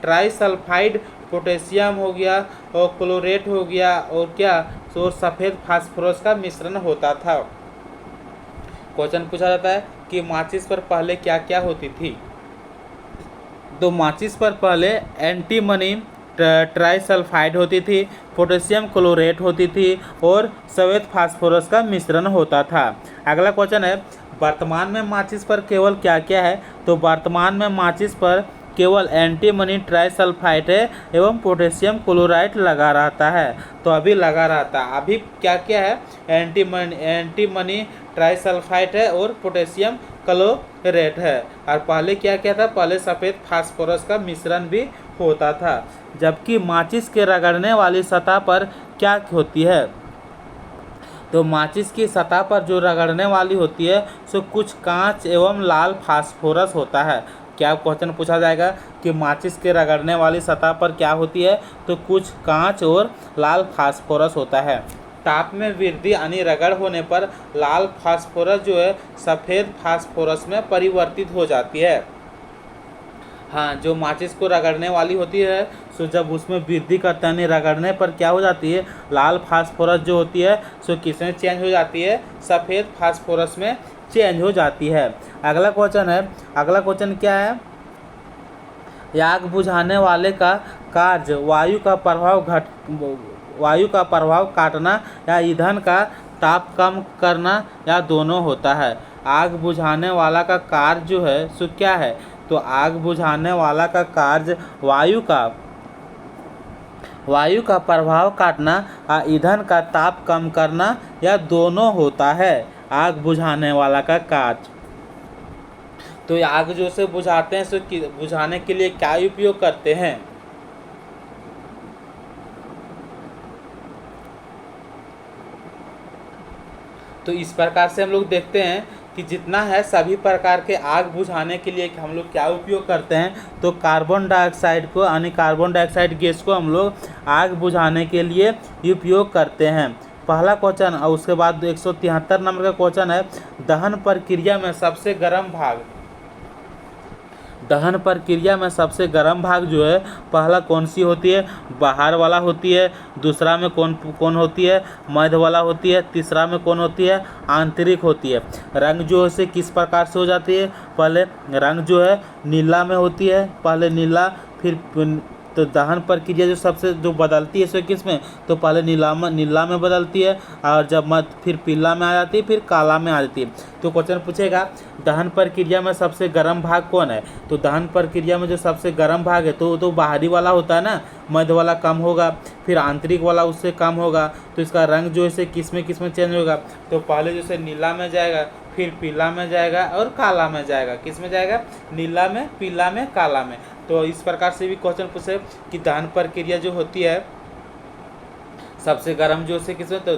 ट्राइसल्फाइड पोटेशियम हो गया और क्लोरेट हो गया और क्या, तो सफ़ेद फास्फोरस का मिश्रण होता था। क्वेश्चन पूछा जाता है कि माचिस पर पहले क्या क्या होती थी, तो माचिस पर पहले एंटीमनी ट्राइसल्फाइड होती थी, पोटेशियम क्लोरेट होती थी और सफ़ेद फास्फोरस का मिश्रण होता था। अगला क्वेश्चन है, वर्तमान में माचिस पर केवल क्या क्या है, तो वर्तमान में माचिस पर केवल एंटीमनी ट्राइसल्फाइड है एवं पोटेशियम क्लोराइड लगा रहता है। तो अभी लगा रहता है, अभी क्या क्या है, एंटीमनी ट्राइसल्फाइड है और पोटेशियम क्लोरेट है। और पहले क्या क्या था, पहले सफ़ेद फास्फोरस का मिश्रण भी होता था। जबकि माचिस के रगड़ने वाली सतह पर क्या होती है, तो माचिस की सतह पर जो रगड़ने वाली होती है सो कुछ कांच एवं लाल फास्फोरस होता है। क्या क्वेश्चन पूछा जाएगा कि माचिस के रगड़ने वाली सतह पर क्या होती है, तो कुछ कांच और लाल फास्फोरस होता है। ताप में वृद्धि यानी रगड़ होने पर लाल फास्फोरस जो है सफ़ेद फास्फोरस में परिवर्तित हो जाती है। हाँ, जो माचिस को रगड़ने वाली होती है सो जब उसमें वृद्धि करते हैं रगड़ने पर क्या हो जाती है, लाल फास्फोरस जो होती है सो किसमें चेंज हो जाती है, सफ़ेद फास्फोरस में चेंज हो जाती है। अगला क्वेश्चन है, अगला क्वेश्चन क्या है, आग बुझाने वाले का कार्य वायु का प्रभाव काटना या ईंधन का ताप कम करना या दोनों होता है। आग बुझाने वाला का कार्य जो है सो क्या है, तो आग बुझाने वाला का कार्य वायु का प्रभाव काटना या ईंधन का ताप कम करना या दोनों होता है। आग बुझाने वाला का कार्य, तो आग जो से बुझाते हैं सो बुझाने के लिए क्या उपयोग करते हैं, तो इस प्रकार से हम लोग देखते हैं कि जितना है सभी प्रकार के आग बुझाने के लिए हम लोग क्या उपयोग करते हैं, तो कार्बन डाइऑक्साइड को यानी कार्बन डाइऑक्साइड गैस को हम लोग आग बुझाने के लिए उपयोग करते हैं। पहला क्वेश्चन और उसके बाद 173 नंबर का क्वेश्चन है, दहन प्रक्रिया में सबसे गर्म भाग। दहन प्रक्रिया में सबसे गर्म भाग जो है पहला कौन सी होती है, बाहर वाला होती है, दूसरा में कौन कौन होती है, मध्य वाला होती है, तीसरा में कौन होती है, आंतरिक होती है। रंग जो है से किस प्रकार से हो जाती है, पहले रंग जो है नीला में होती है, पहले नीला फिर तो दहन प्रक्रिया जो सबसे जो बदलती है इसमें किस में, तो पहले नीला में बदलती है और जब मत फिर पीला में आ जाती है, फिर काला में आ जाती है। तो क्वेश्चन पूछेगा दहन प्रक्रिया में सबसे गर्म भाग कौन है, तो दहन प्रक्रिया में जो सबसे गर्म भाग है तो बाहरी वाला होता है ना, मध्य वाला कम होगा, फिर आंतरिक वाला उससे कम होगा। तो इसका रंग जो है किस में चेंज होगा, तो पहले जैसे नीला में जाएगा, फिर पीला में जाएगा और काला में जाएगा। किस में जाएगा, नीला में, पीला में, काला में। तो इस प्रकार से भी क्वेश्चन पूछे कि दहन प्रक्रिया जो होती है सबसे गर्म जो से किस में, तो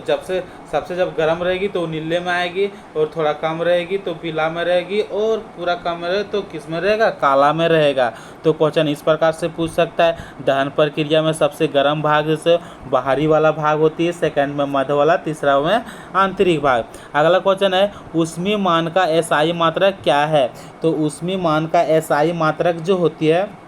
जब गर्म रहेगी तो नीले में आएगी, और थोड़ा कम रहेगी तो पीला में रहेगी, और पूरा कम रहे तो किस में रहेगा, काला में रहेगा। तो क्वेश्चन इस प्रकार से पूछ सकता है, दहन प्रक्रिया में सबसे गर्म भाग जैसे बाहरी वाला भाग होती है, सेकंड में मध्य वाला, तीसरा में आंतरिक भाग। अगला क्वेश्चन है, ऊष्मीय मान का एसआई मात्रक क्या है, तो ऊष्मीय मान का एसआई मात्रक जो होती है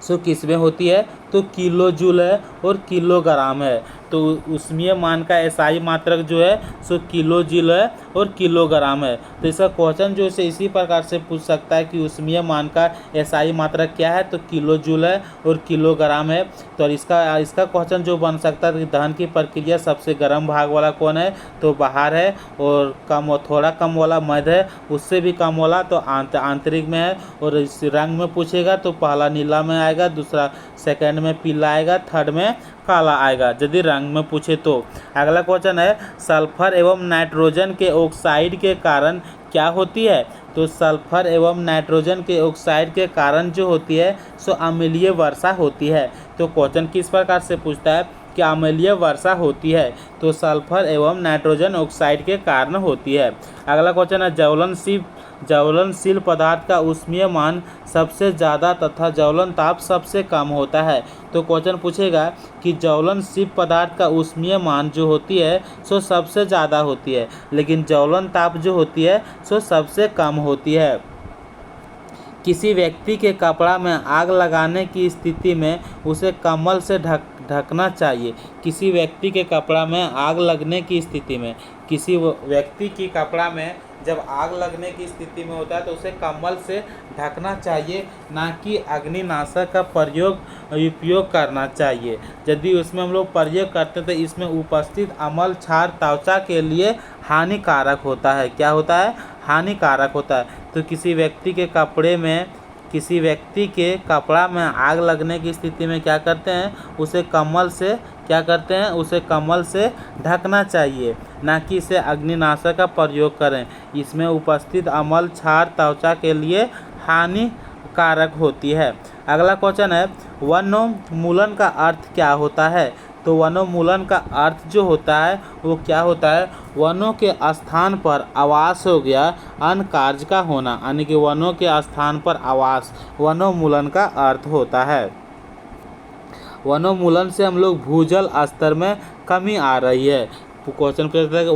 सो किस में होती है, तो किलो जूल है और किलोग्राम है। तो ऊष्मीय मान का एसआई मात्रक जो है सो किलो जूल है और किलोग्राम है। तो इसका क्वेश्चन जो है इसी प्रकार से पूछ सकता है कि ऊष्मीय मान का एसआई मात्रक क्या है, तो किलो जूल है और किलोग्राम है। तो इसका क्वेश्चन जो बन सकता है कि दहन की प्रक्रिया सबसे गर्म भाग वाला कौन है, तो बाहर है, और थोड़ा कम वाला मध्य है, उससे भी कम वाला तो आंतरिक में है। और इस रंग में पूछेगा तो पहला नीला में आएगा, दूसरा सेकंड में पीला आएगा, थर्ड में काला आएगा यदि रंग में पूछे तो। अगला क्वेश्चन है, सल्फर एवं नाइट्रोजन के ऑक्साइड के कारण क्या होती है, तो सल्फर एवं नाइट्रोजन के ऑक्साइड के कारण जो होती है सो अम्लीय वर्षा होती है। तो क्वेश्चन किस प्रकार से पूछता है कि अम्लीय वर्षा होती है, तो सल्फर एवं नाइट्रोजन ऑक्साइड के कारण होती है। अगला क्वेश्चन है, ज्वलनशील पदार्थ का ऊष्मीय मान सबसे ज़्यादा तथा ज्वलन ताप सबसे कम होता है। तो क्वेश्चन पूछेगा कि ज्वलनशील पदार्थ का ऊष्मीय मान जो होती है सो सबसे ज़्यादा होती है, लेकिन ज्वलन ताप जो होती है सो सबसे कम होती है। किसी व्यक्ति के कपड़ा में आग लगाने की स्थिति में उसे कंबल से ढकना चाहिए। किसी व्यक्ति के कपड़ा में आग लगने की स्थिति में, किसी व्यक्ति की कपड़ा में जब आग लगने की स्थिति में होता है तो उसे कंबल से ढकना चाहिए, ना कि अग्निनाशक का उपयोग करना चाहिए। यदि उसमें हम लोग प्रयोग करते हैं तो इसमें उपस्थित अम्ल क्षार त्वचा के लिए हानिकारक होता है। क्या होता है, हानिकारक होता है। तो किसी व्यक्ति के कपड़ा में आग लगने की स्थिति में क्या करते हैं, उसे कंबल से ढकना चाहिए, ना कि इसे अग्निनाशक का प्रयोग करें। इसमें उपस्थित अम्ल क्षार त्वचा के लिए हानिकारक होती है। अगला क्वेश्चन है, वनोन्मूलन का अर्थ क्या होता है, तो वनोन्मूलन का अर्थ जो होता है वो क्या होता है, वनों के स्थान पर आवास हो गया अन्य कार्य का होना, यानी कि वनों के स्थान पर आवास वनोन्मूलन का अर्थ होता है। वनोन्मूलन से हम लोग भूजल स्तर में कमी आ रही है। क्वेश्चन पूछता है कि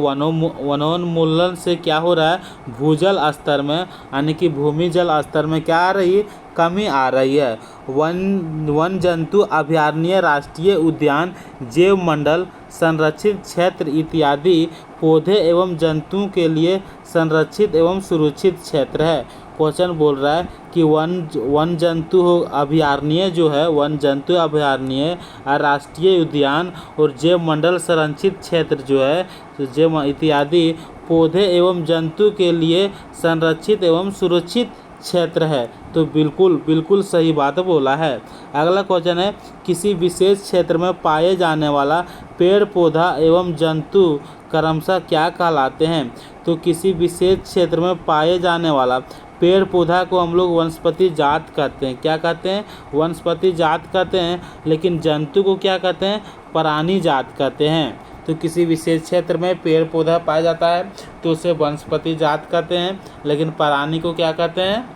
वनोन्मूलन से क्या हो रहा है, भूजल स्तर में यानी कि भूमि जल स्तर में क्या आ रही है, कमी आ रही है। वन जंतु अभयारण्य, राष्ट्रीय उद्यान, जैव मंडल, संरक्षित क्षेत्र इत्यादि पौधे एवं जंतुओं के लिए संरक्षित एवं सुरक्षित क्षेत्र है। क्वेश्चन बोल रहा है कि वन जंतु अभयारण्य जो है, वन जंतु अभयारण्य, राष्ट्रीय उद्यान और जैव मंडल संरक्षित क्षेत्र जो है, तो जैव इत्यादि पौधे एवं जंतु के लिए संरक्षित एवं सुरक्षित क्षेत्र है। तो बिल्कुल सही बात बोला है। अगला क्वेश्चन है, किसी विशेष क्षेत्र में पाए जाने वाला पेड़ पौधा एवं जंतु क्रमशः क्या कहलाते हैं, तो किसी विशेष क्षेत्र में पाए जाने वाला पेड़ पौधा को हम लोग वनस्पति जात कहते हैं। क्या कहते हैं, वनस्पति जात कहते हैं। लेकिन जंतु को क्या कहते हैं, प्राणी जात कहते हैं। तो किसी विशेष क्षेत्र में पेड़ पौधा पाया जाता है तो उसे वनस्पति जात कहते हैं। लेकिन प्राणी को क्या कहते हैं,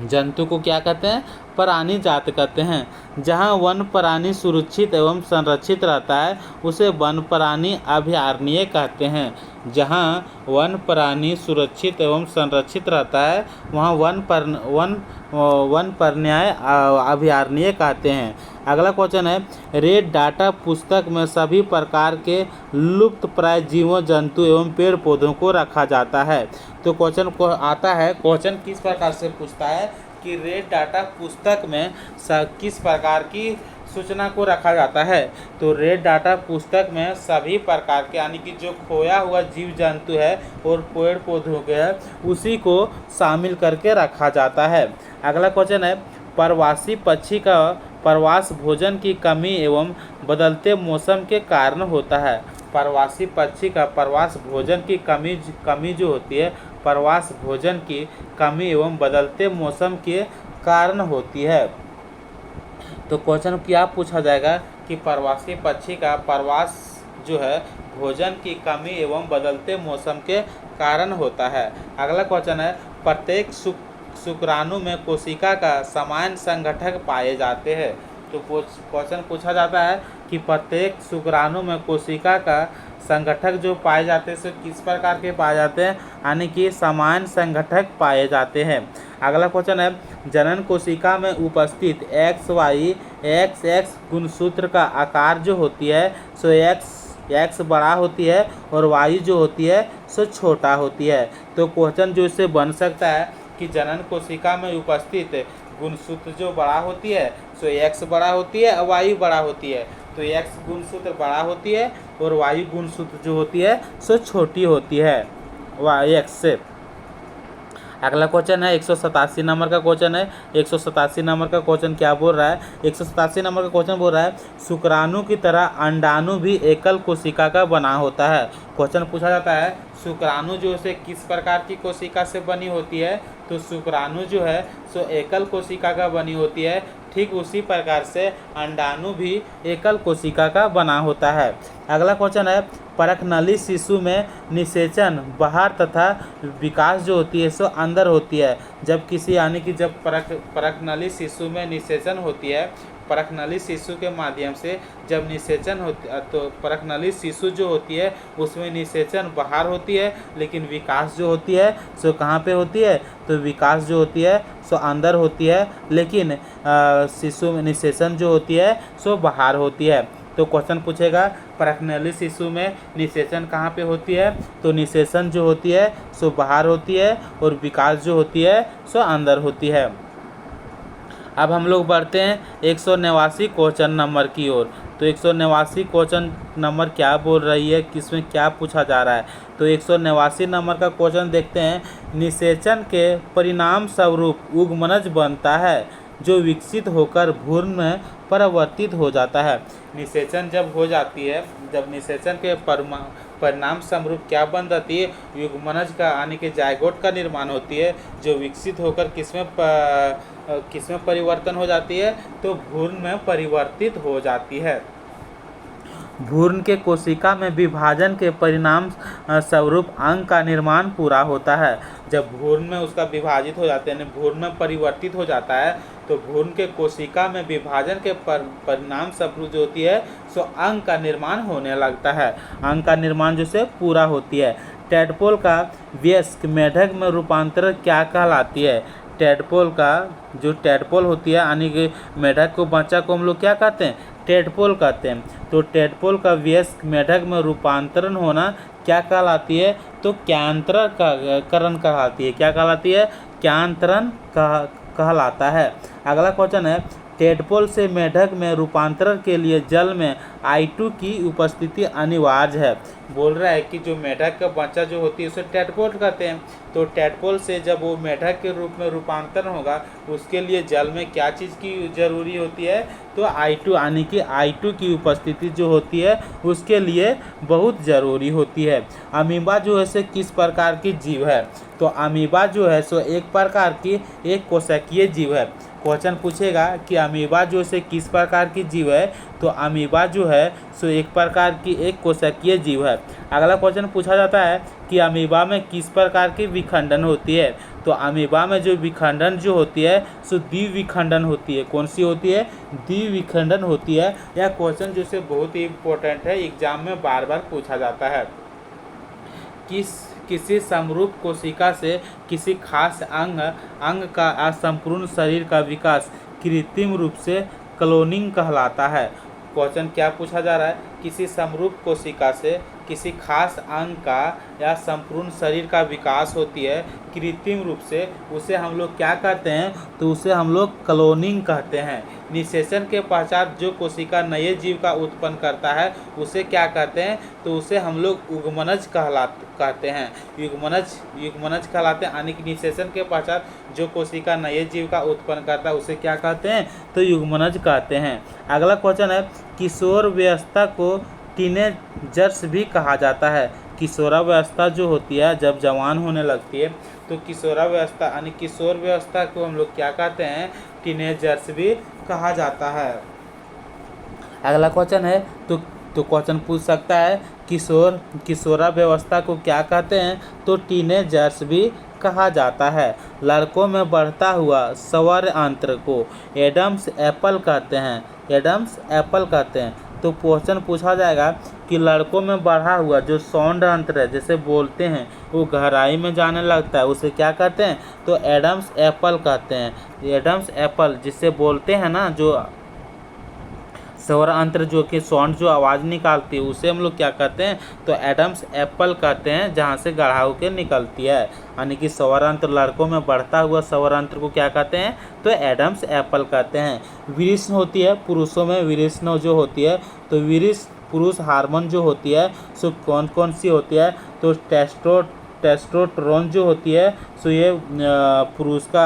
जंतु को क्या कहते हैं, प्राणी जात कहते हैं। जहाँ वन प्राणी सुरक्षित एवं संरक्षित रहता है उसे वन प्राणी अभयारण्य कहते हैं। जहाँ वन प्राणी सुरक्षित एवं संरक्षित रहता है वहाँ वन प्राणी अभयारण्य कहते हैं। अगला क्वेश्चन है, रेड डाटा पुस्तक में सभी प्रकार के लुप्त प्राय जीवों जंतु एवं पेड़ पौधों को रखा जाता है। तो क्वेश्चन को आता है, क्वेश्चन किस प्रकार से पूछता है कि रेड डाटा पुस्तक में किस प्रकार की सूचना को रखा जाता है। तो रेड डाटा पुस्तक में सभी प्रकार के यानी कि जो खोया हुआ जीव जंतु है और पेड़ पौधों के है उसी को शामिल करके रखा जाता है। अगला क्वेश्चन है, प्रवासी पक्षी का प्रवास भोजन की कमी एवं बदलते मौसम के कारण होता है। प्रवासी पक्षी का प्रवास भोजन की कमी जो होती है, प्रवास भोजन की कमी एवं बदलते मौसम के कारण होती है। तो क्वेश्चन क्या पूछा जाएगा कि प्रवासी पक्षी का प्रवास जो है भोजन की कमी एवं बदलते मौसम के कारण होता है। अगला क्वेश्चन है, प्रत्येक शुक्राणु में कोशिका का समान संगठक पाए जाते हैं। तो क्वेश्चन पूछा जाता है कि प्रत्येक शुक्राणु में कोशिका का संगठक जो पाए जाते हैं सो किस प्रकार के पाए जाते हैं, यानी कि समान संगठक पाए जाते हैं। अगला क्वेश्चन है, जनन कोशिका में उपस्थित XX गुणसूत्र का आकार जो होती है सो X बड़ा होती है और Y जो होती है सो छोटा होती है। तो क्वेश्चन जो इससे बन सकता है कि जनन कोशिका में उपस्थित गुणसूत्र जो बड़ा होती है सो X बड़ा होती है और Y बड़ा होती है। तो X गुणसूत्र बड़ा होती है और Y गुणसूत्र जो होती है सो छोटी होती है X से। अगला क्वेश्चन है 187 नंबर का क्वेश्चन है। 187 नंबर का क्वेश्चन क्या बोल रहा है, 187 नंबर का क्वेश्चन बोल रहा है, शुक्राणु की तरह अंडाणु भी एकल कोशिका का बना होता है। क्वेश्चन पूछा जाता है शुक्राणु जो है किस प्रकार की कोशिका से बनी होती है। तो शुक्राणु जो है सो एकल कोशिका का बनी होती है। ठीक उसी प्रकार से अंडाणु भी एकल कोशिका का बना होता है। अगला क्वेश्चन है, परखनली शिशु में निषेचन बाहर तथा विकास जो होती है सो अंदर होती है। जब किसी यानी कि जब परखनली शिशु में निषेचन होती है, परखनली शिशु के माध्यम से जब निषेचन होती है तो परखनली शिशु जो होती है उसमें निषेचन बाहर होती है, लेकिन विकास जो होती है सो कहाँ पे होती है, तो विकास जो होती है सो अंदर होती है, लेकिन शिशु में निषेचन जो होती है सो बाहर होती है। तो क्वेश्चन पूछेगा परखनली शिशु में निषेचन कहाँ पे होती है, तो निषेचन जो होती है सो बाहर होती है और विकास जो होती है सो अंदर होती है। अब हम लोग बढ़ते हैं 189 क्वेश्चन नंबर की ओर। तो 189 क्वेश्चन नंबर क्या बोल रही है, किसमें क्या पूछा जा रहा है। तो 189 नंबर का क्वेश्चन देखते हैं, निषेचन के परिणाम स्वरूप उगमनज बनता है जो विकसित होकर भ्रूण में परिवर्तित हो जाता है। निषेचन जब हो जाती है, जब निषेचन के परिणाम स्वरूप क्या बन जाती है, युग्मनज का यानी कि जायगोट का निर्माण होती है जो विकसित होकर किसमें परिवर्तन हो जाती है, तो भ्रूण में परिवर्तित हो जाती है। भ्रूण के कोशिका में विभाजन के परिणाम स्वरूप अंग का निर्माण पूरा होता है। जब भ्रूण में उसका विभाजित हो जाते हैं, भ्रूण में परिवर्तित हो जाता है, तो भ्रूण के कोशिका में विभाजन के परिणाम स्वरूप जो होती है सो अंग का निर्माण होने लगता है। अंग का निर्माण जैसे पूरा होती है। टैडपोल का वयस्क मेढक में रूपांतरण क्या कहलाती है। टैडपोल का जो टैडपोल होती है यानी कि मेढक को बच्चा को हम लोग क्या कहते हैं, टैडपोल कहते हैं। तो टैडपोल का वयस्क मेढक में रूपांतरण होना क्या कहलाती है, तो क्यांतरण कहलाती है। क्या कहलाती है, क्यांतरण कहलाता है। अगला क्वेश्चन है, टैडपोल से मेढक में रूपांतरण के लिए जल में I2 की उपस्थिति अनिवार्य है। बोल रहा है कि जो मेढक का बच्चा जो होती है उसे टैडपोल कहते हैं। तो टैडपोल से जब वो मेढक के रूप में रूपांतरण होगा उसके लिए जल में क्या चीज़ की जरूरी होती है, तो I2 यानी कि I2 की उपस्थिति जो होती है उसके लिए बहुत ज़रूरी होती है। अमीबा जो है से किस प्रकार की जीव है, तो अमीबा जो है सो एक प्रकार की एक कोशिकीय जीव है। क्वेश्चन पूछेगा कि अमीबा जो से किस प्रकार की जीव है, तो अमीबा जो है सो एक प्रकार की एक कोशिकीय जीव है। अगला क्वेश्चन पूछा जाता है कि अमीबा में किस प्रकार की विखंडन होती है, तो अमीबा में जो विखंडन जो होती है सो द्विविखंडन होती है। कौन सी होती है? द्विविखंडन होती है। यह क्वेश्चन जो से बहुत ही इम्पोर्टेंट है, एग्जाम में बार बार पूछा जाता है। किसी समरूप कोशिका से किसी खास अंग का असंपूर्ण शरीर का विकास कृत्रिम रूप से क्लोनिंग कहलाता है। क्वेश्चन क्या पूछा जा रहा है? किसी समरूप कोशिका से किसी खास अंग का या संपूर्ण शरीर का विकास होती है कृत्रिम रूप से, उसे हम लोग क्या कहते हैं? तो उसे हम लोग क्लोनिंग कहते हैं। निषेचन के पश्चात जो कोशिका नए जीव का उत्पन्न करता है उसे क्या कहते हैं? तो उसे हम लोग युग्मनज कहते हैं। युग्मनज कहलाते हैं, यानी कि निषेचन के पश्चात जो कोशिका नए जीव का उत्पन्न करता है उसे क्या कहते हैं? तो युग्मनज कहते हैं। अगला क्वेश्चन है, किशोरावस्था को टीनेजर्स भी कहा जाता है। किशोरावस्था जो होती है जब जवान होने लगती है, तो किशोरावस्था यानी किशोर व्यवस्था को हम लोग क्या कहते हैं? टीनेजर्स भी कहा जाता है। अगला क्वेश्चन है, तो क्वेश्चन पूछ सकता है किशोरावस्था को क्या कहते हैं? तो टीनेजर्स भी कहा जाता है। लड़कों में बढ़ता हुआ स्वर अंत्र को एडम्स एप्पल कहते हैं। एडम्स एप्पल कहते हैं। तो क्वेश्चन पूछा जाएगा कि लड़कों में बढ़ा हुआ जो साउंड अंतर है, जैसे बोलते हैं वो गहराई में जाने लगता है, उसे क्या कहते हैं? तो एडम्स एप्पल कहते हैं। एडम्स एप्पल जिससे बोलते हैं ना, जो स्वर अंतर जो कि साउंड जो आवाज़ निकालती है उसे हम लोग क्या कहते हैं? तो एडम्स एप्पल कहते हैं, जहाँ से गढ़ा होकर निकलती है। यानी कि स्वर अंतर लड़कों में बढ़ता हुआ स्वर अंतर को क्या कहते हैं? तो एडम्स एप्पल कहते हैं। विरिष्ण होती है, पुरुषों में विरिष्ण जो होती है, तो विरिष्ण पुरुष हार्मोन जो होती है सो कौन कौन सी होती है? तो टेस्टोस्टेरोन जो होती है सो ये पुरुष का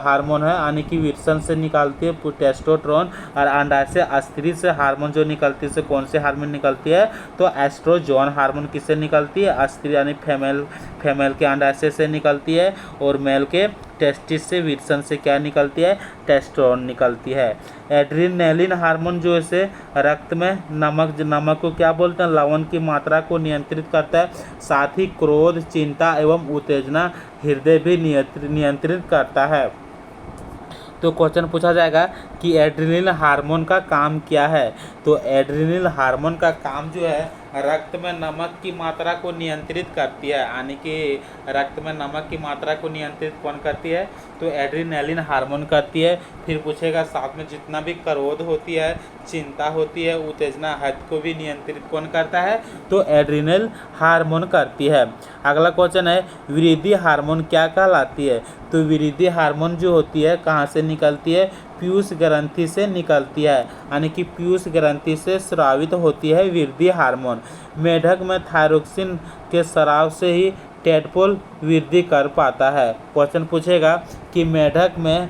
हार्मोन है, यानी कि विरसन से निकालती है टेस्टोस्टेरोन। और अंडाशय स्त्री से हार्मोन जो निकलती है, कौन से हार्मोन निकलती है? तो एस्ट्रोजोन हार्मोन किससे निकलती है? स्त्री यानी फीमेल के अंडाशय से निकलती है, और मेल के टेस्टिस से विरसन से क्या निकलती है? टेस्टोस्टेरोन निकलती है। एड्रेनालिन हार्मोन जो है रक्त में नमक को क्या बोलते हैं? लवण की मात्रा को नियंत्रित करता है। साथ ही क्रोध, चिंता एवं उत्तेजना हृदय भी नियंत्रित करता है। तो क्वेश्चन पूछा जाएगा कि एड्रेनलिन हार्मोन का काम क्या है? तो एड्रेनलिन हार्मोन का काम जो है रक्त में नमक की मात्रा को नियंत्रित करती है, यानी कि रक्त में नमक की मात्रा को नियंत्रित कौन करती है? तो एड्रेनलिन हार्मोन करती है। फिर पूछेगा साथ में जितना भी क्रोध होती है, चिंता होती है, उत्तेजना हद को भी नियंत्रित कौन करता है? तो एड्रेनल हार्मोन करती है। अगला क्वेश्चन है, वृद्धि हार्मोन क्या कहलाती है? तो वृद्धि हार्मोन जो होती है कहाँ से निकलती है? पीयूष ग्रंथि से निकलती है, यानी कि पीयूष ग्रंथि से स्रावित होती है वृद्धि हार्मोन। मेढक में थायरोक्सिन के स्राव से ही टेडपोल वृद्धि कर पाता है। क्वेश्चन पूछेगा कि मेढक में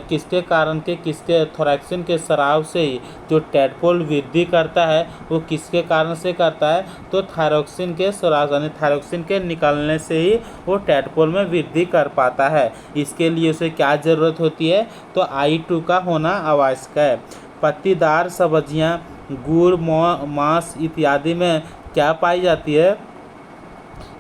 किसके कारण के किसके थोरैक्सिन के स्राव से ही जो टेडपोल वृद्धि करता है वो किसके कारण से करता है? तो थायरोक्सिन के स्राव यानी थायरोक्सिन के निकलने से ही वो टेडपोल में वृद्धि कर पाता है। इसके लिए उसे क्या ज़रूरत होती है? तो I2 का होना आवश्यक है। पत्तीदार सब्जियां गुड़, मांस इत्यादि में क्या पाई जाती है?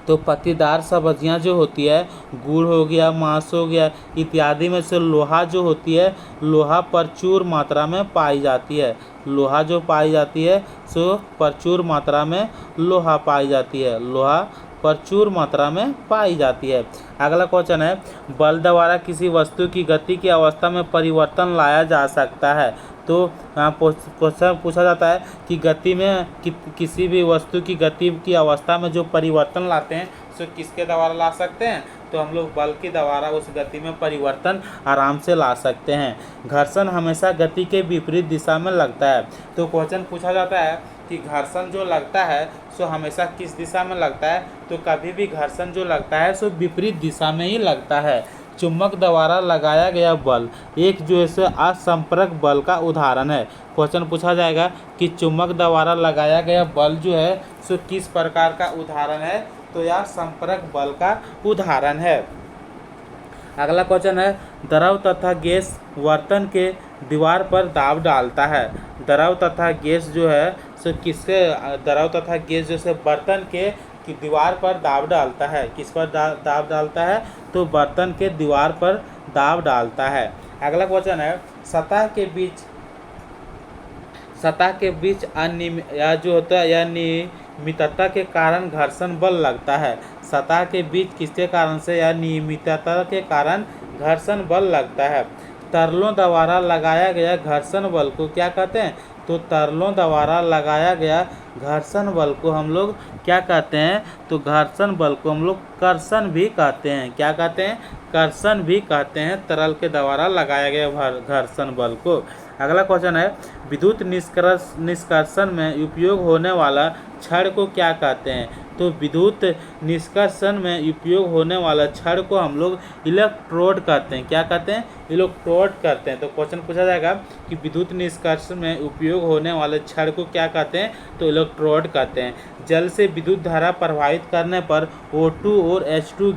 तो पत्तीदार सब्जियां जो होती है, गुड़ हो गया, मांस हो गया इत्यादि में से लोहा जो होती है, लोहा प्रचुर मात्रा में पाई जाती है। लोहा जो पाई जाती है सो प्रचुर मात्रा में लोहा पाई जाती है। लोहा प्रचुर मात्रा में पाई जाती है। अगला क्वेश्चन है, बल द्वारा किसी वस्तु की गति की अवस्था में परिवर्तन लाया जा सकता है। तो यहाँ क्वेश्चन पूछा जाता है कि गति में किसी भी वस्तु की गति की अवस्था में जो परिवर्तन लाते हैं सो किसके द्वारा ला सकते हैं? तो हम लोग बल के द्वारा उस गति में परिवर्तन आराम से ला सकते हैं। घर्षण हमेशा गति के विपरीत दिशा में लगता है। तो क्वेश्चन पूछा जाता है कि घर्षण जो लगता है सो हमेशा किस दिशा में लगता है? तो कभी भी घर्षण जो लगता है सो विपरीत दिशा में ही लगता है। चुंबक द्वारा लगाया गया बल एक जो है असंपर्क बल का उदाहरण है। क्वेश्चन पूछा जाएगा कि चुंबक द्वारा लगाया गया बल जो है सो किस प्रकार का उदाहरण है? तो यह संपर्क बल का उदाहरण है। अगला क्वेश्चन है, द्रव तथा गैस बर्तन के दीवार पर दाब डालता है। द्रव तथा गैस जो है सो किसके द्रव तथा गैस जैसे बर्तन के की दीवार पर दाब डालता है। किस पर दाब डालता है? तो बर्तन के दीवार पर दाब डालता है। अगला क्वेश्चन है सतह के बीच अनियमितता के कारण घर्षण बल लगता है। सतह के बीच किसके कारण से या नियमितता के कारण घर्षण बल लगता है। तरलों द्वारा लगाया गया घर्षण बल को क्या कहते हैं? तो तरलों द्वारा लगाया गया घर्षण बल को हम लोग क्या कहते हैं? तो घर्षण बल को हम लोग कर्षण भी कहते हैं। क्या कहते हैं? कर्षण भी कहते हैं तरल के द्वारा लगाया गया घर्षण बल को। अगला क्वेश्चन है विद्युत निष्कर्षण में उपयोग होने वाला छड़ को क्या कहते हैं? तो विद्युत निष्कर्षण में उपयोग होने वाला छड़ को हम लोग इलेक्ट्रोड कहते हैं। क्या कहते हैं? इलेक्ट्रोड कहते हैं। तो क्वेश्चन पूछा जाएगा कि विद्युत निष्कर्षण में उपयोग होने वाले छड़ को क्या कहते हैं? तो इलेक्ट्रोड कहते हैं। जल से विद्युत धारा प्रवाहित करने पर O2 और H2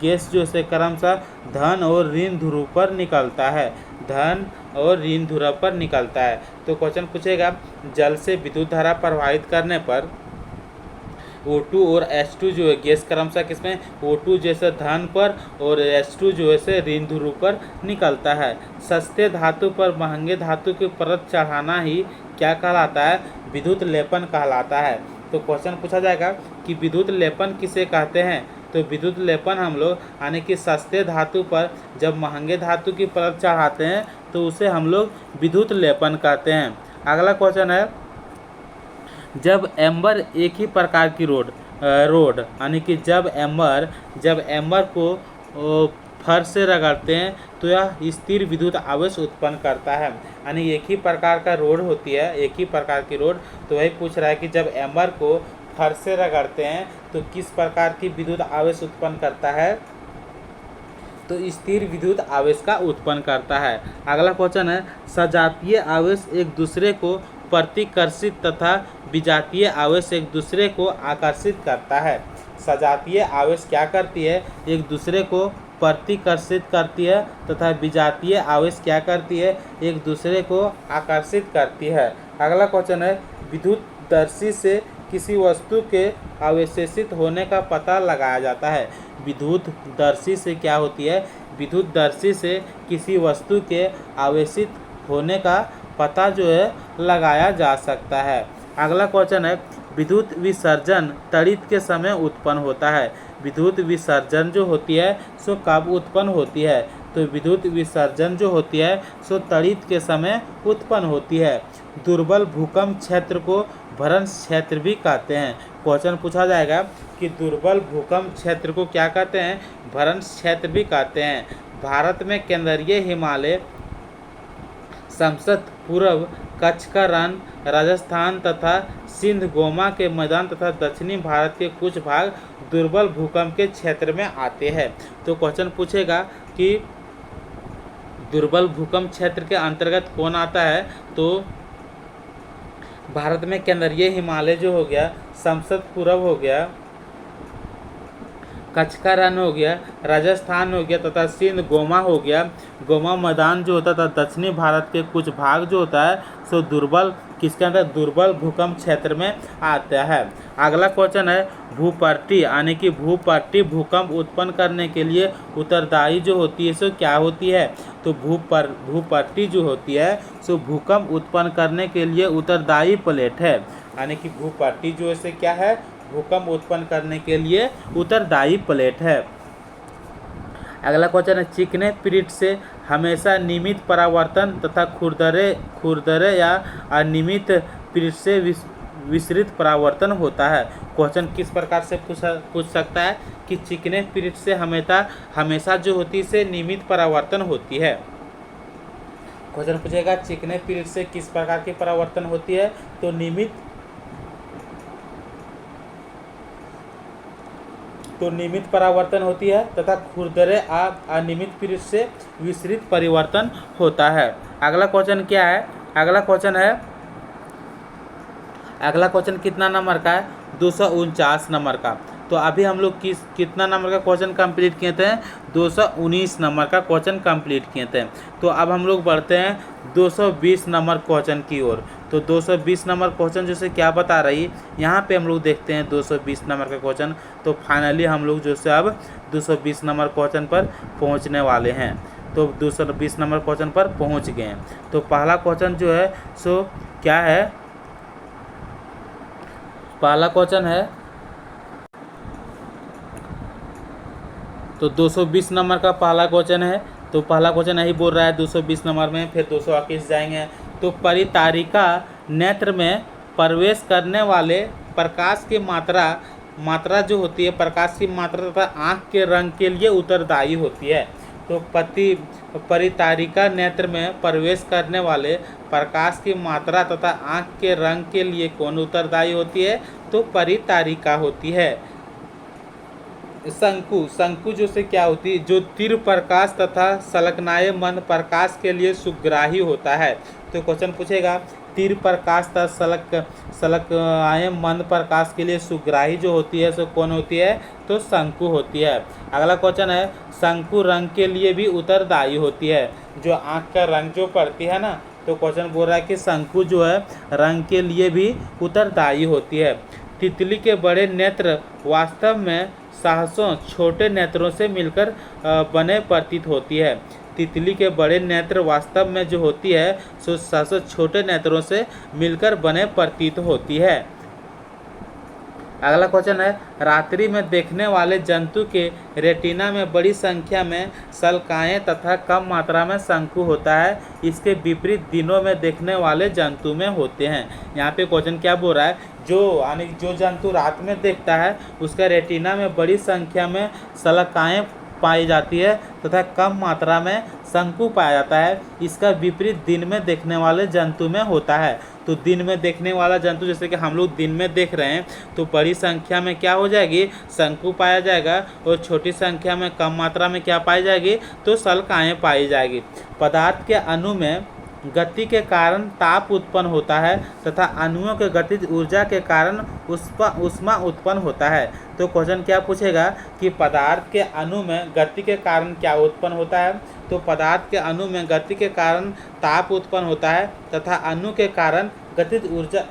गैस जो से क्रमशः धन और ऋण ध्रुव पर निकलता है। धन और ऋण ध्रुव पर निकलता है। तो क्वेश्चन पूछेगा जल से विद्युत धारा प्रवाहित करने पर O2 और H2 जो है गैस क्रमशः किसमें? O2 जैसे धन पर और H2 जो है से ऋण ध्रुव पर निकलता है। सस्ते धातु पर महंगे धातु की परत चढ़ाना ही क्या कहलाता है? विद्युत लेपन कहलाता है। तो क्वेश्चन पूछा जाएगा कि विद्युत लेपन किसे कहते हैं? तो विद्युत लेपन हम लोग यानी कि सस्ते धातु पर जब महंगे धातु की परत चढ़ाते हैं तो उसे हम लोग विद्युत लेपन कहते हैं। अगला क्वेश्चन है जब एम्बर एक ही प्रकार की रोड यानी कि जब एम्बर को फर्श से रगड़ते हैं तो यह स्थिर विद्युत आवेश उत्पन्न करता है। यानी एक ही प्रकार का रोड होती है, एक ही प्रकार की रोड। तो वही पूछ रहा है कि जब एम्बर को फर्श से रगड़ते हैं तो किस प्रकार की विद्युत आवेश उत्पन्न करता है? तो स्थिर विद्युत आवेश का उत्पन्न करता है। अगला क्वेश्चन है सजातीय आवेश एक दूसरे को प्रतिकर्षित तथा विजातीय आवेश एक दूसरे को आकर्षित करता है। सजातीय आवेश क्या करती है? एक दूसरे को प्रतिकर्षित करती है तथा विजातीय आवेश क्या करती है? एक दूसरे को आकर्षित करती है। अगला क्वेश्चन है विद्युतदर्शी से किसी वस्तु के अवशेषित होने का पता लगाया जाता है। विद्युतदर्शी से क्या होती है? विद्युतदर्शी से किसी वस्तु के अवशेषित होने का पता जो है लगाया जा सकता है। अगला क्वेश्चन है विद्युत विसर्जन तड़ित के समय उत्पन्न होता है। विद्युत विसर्जन जो होती है सो कब उत्पन्न होती है? तो विद्युत विसर्जन जो होती है सो तड़ित के समय उत्पन्न होती है। दुर्बल भूकंप क्षेत्र को भ्रंश क्षेत्र भी कहते हैं। क्वेश्चन पूछा जाएगा कि दुर्बल भूकंप क्षेत्र को क्या कहते हैं? भ्रंश क्षेत्र भी कहते हैं। भारत में केंद्रीय हिमालय, समसत पूर्व कच्छ का रण, राजस्थान तथा सिंध गोमा के मैदान तथा दक्षिणी भारत के कुछ भाग दुर्बल भूकंप के क्षेत्र में आते हैं। तो क्वेश्चन पूछेगा कि दुर्बल भूकंप क्षेत्र के अंतर्गत कौन आता है? तो भारत में केंद्रीय हिमालय जो हो गया, समसत पूर्व हो गया, कच्छ का रण हो गया, राजस्थान हो गया तथा सिंध गोमा हो गया। गोमा मैदान जो होता था दक्षिणी भारत के कुछ भाग जो होता है सो दुर्बल किसके अंदर? दुर्बल भूकंप क्षेत्र में आता है। अगला क्वेश्चन है भूपट्टी यानी कि भूपट्टी भूकंप उत्पन्न करने के लिए उत्तरदायी जो होती है सो क्या होती है? तो भूपट्टी जो होती है सो भूकंप उत्पन्न करने के लिए उत्तरदायी प्लेट है। यानी कि भूपट्टी जो है क्या है? भूकंप उत्पन्न करने के लिए उत्तरदायी प्लेट है। अगला क्वेश्चन है चिकने पीरियड से हमेशा नियमित परावर्तन तथा खुरदरे या अनियमित पीरियड से विसरित परावर्तन होता है। क्वेश्चन किस प्रकार से पूछ सकता है कि चिकने पीरियड से हमेशा जो होती है से नियमित परावर्तन होती है। क्वेश्चन पूछेगा चिकने पीरियड से किस प्रकार की परावर्तन होती है? तो नियमित परावर्तन होती है तथा खुरदरे अनियमित पीरियड से विसरित परिवर्तन होता है। अगला क्वेश्चन क्या है? अगला क्वेश्चन कितना नंबर का है? 249 नंबर का। तो अभी हम लोग कितना नंबर का क्वेश्चन कंप्लीट किए थे? 219 नंबर का क्वेश्चन कंप्लीट किए थे। तो अब हम लोग बढ़ते हैं 220 नंबर क्वेश्चन की ओर। तो 220 नंबर क्वेश्चन जैसे क्या बता रही, यहाँ पे हम लोग देखते हैं 220 नंबर का क्वेश्चन। तो फाइनली हम लोग जो से अब 220 नंबर क्वेश्चन पर पहुँचने वाले हैं। तो 220 नंबर क्वेश्चन पर पहुँच गए हैं। तो पहला क्वेश्चन जो है सो क्या है? पहला क्वेश्चन है, तो 220 नंबर का पहला क्वेश्चन है। तो पहला क्वेश्चन यही बोल रहा है 220 नंबर में, फिर 221 जाएंगे। तो परितारिका नेत्र में प्रवेश करने वाले प्रकाश की मात्रा जो होती है, प्रकाश की मात्रा तथा आँख के रंग के लिए उत्तरदायी होती है। तो परितारिका नेत्र में प्रवेश करने वाले प्रकाश की मात्रा तथा आँख के रंग के लिए कौन उत्तरदायी होती है? तो परितारिका होती है। शंकु जो से क्या होती है? जो तीव्र प्रकाश तथा संलग्नायमान प्रकाश के लिए सुग्राही होता है। तो क्वेश्चन पूछेगा तीव्र प्रकाश तथा संलग्नायमान प्रकाश के लिए सुग्राही जो होती है सो कौन होती है? तो शंकु होती है। अगला क्वेश्चन है, शंकु रंग के लिए भी उत्तरदायी होती है। जो आँख का रंग जो पड़ती है ना, तो क्वेश्चन बोल रहा है कि शंकु जो है रंग के लिए भी उत्तरदायी होती है। तितली के बड़े नेत्र वास्तव में सहस्रों छोटे नेत्रों से मिलकर बने प्रतीत होती है। तितली के बड़े नेत्र वास्तव में जो होती है सो सहस्रों छोटे नेत्रों से मिलकर बने प्रतीत होती है। अगला क्वेश्चन है, रात्रि में देखने वाले जंतु के रेटिना में बड़ी संख्या में शल्काएँ तथा कम मात्रा में शंकु होता है। इसके विपरीत दिनों में देखने वाले जंतु में होते हैं। यहाँ पे क्वेश्चन क्या बोल रहा है? जो जंतु रात में देखता है उसका रेटिना में बड़ी संख्या में शल्काएँ पाई जाती है तथा कम मात्रा में शंकु पाया जाता है। इसका विपरीत दिन में देखने वाले जंतु में होता है। तो दिन में देखने वाला जंतु जैसे कि हम लोग दिन में देख रहे हैं तो बड़ी संख्या में क्या हो जाएगी? शंकु पाया जाएगा, और छोटी संख्या में कम मात्रा में क्या पाई जाएगी? तो शल्काएँ पाई जाएगी। पदार्थ के अणु में गति के कारण ताप उत्पन्न होता है तथा अणुओं के गतिज ऊर्जा के कारण ऊष्मा उत्पन्न होता है। तो क्वेश्चन क्या पूछेगा कि पदार्थ के अणु में गति के कारण क्या उत्पन्न होता है? तो पदार्थ के अणु में गति के कारण ताप उत्पन्न होता है तथा अणु के कारण गतिज ऊर्जा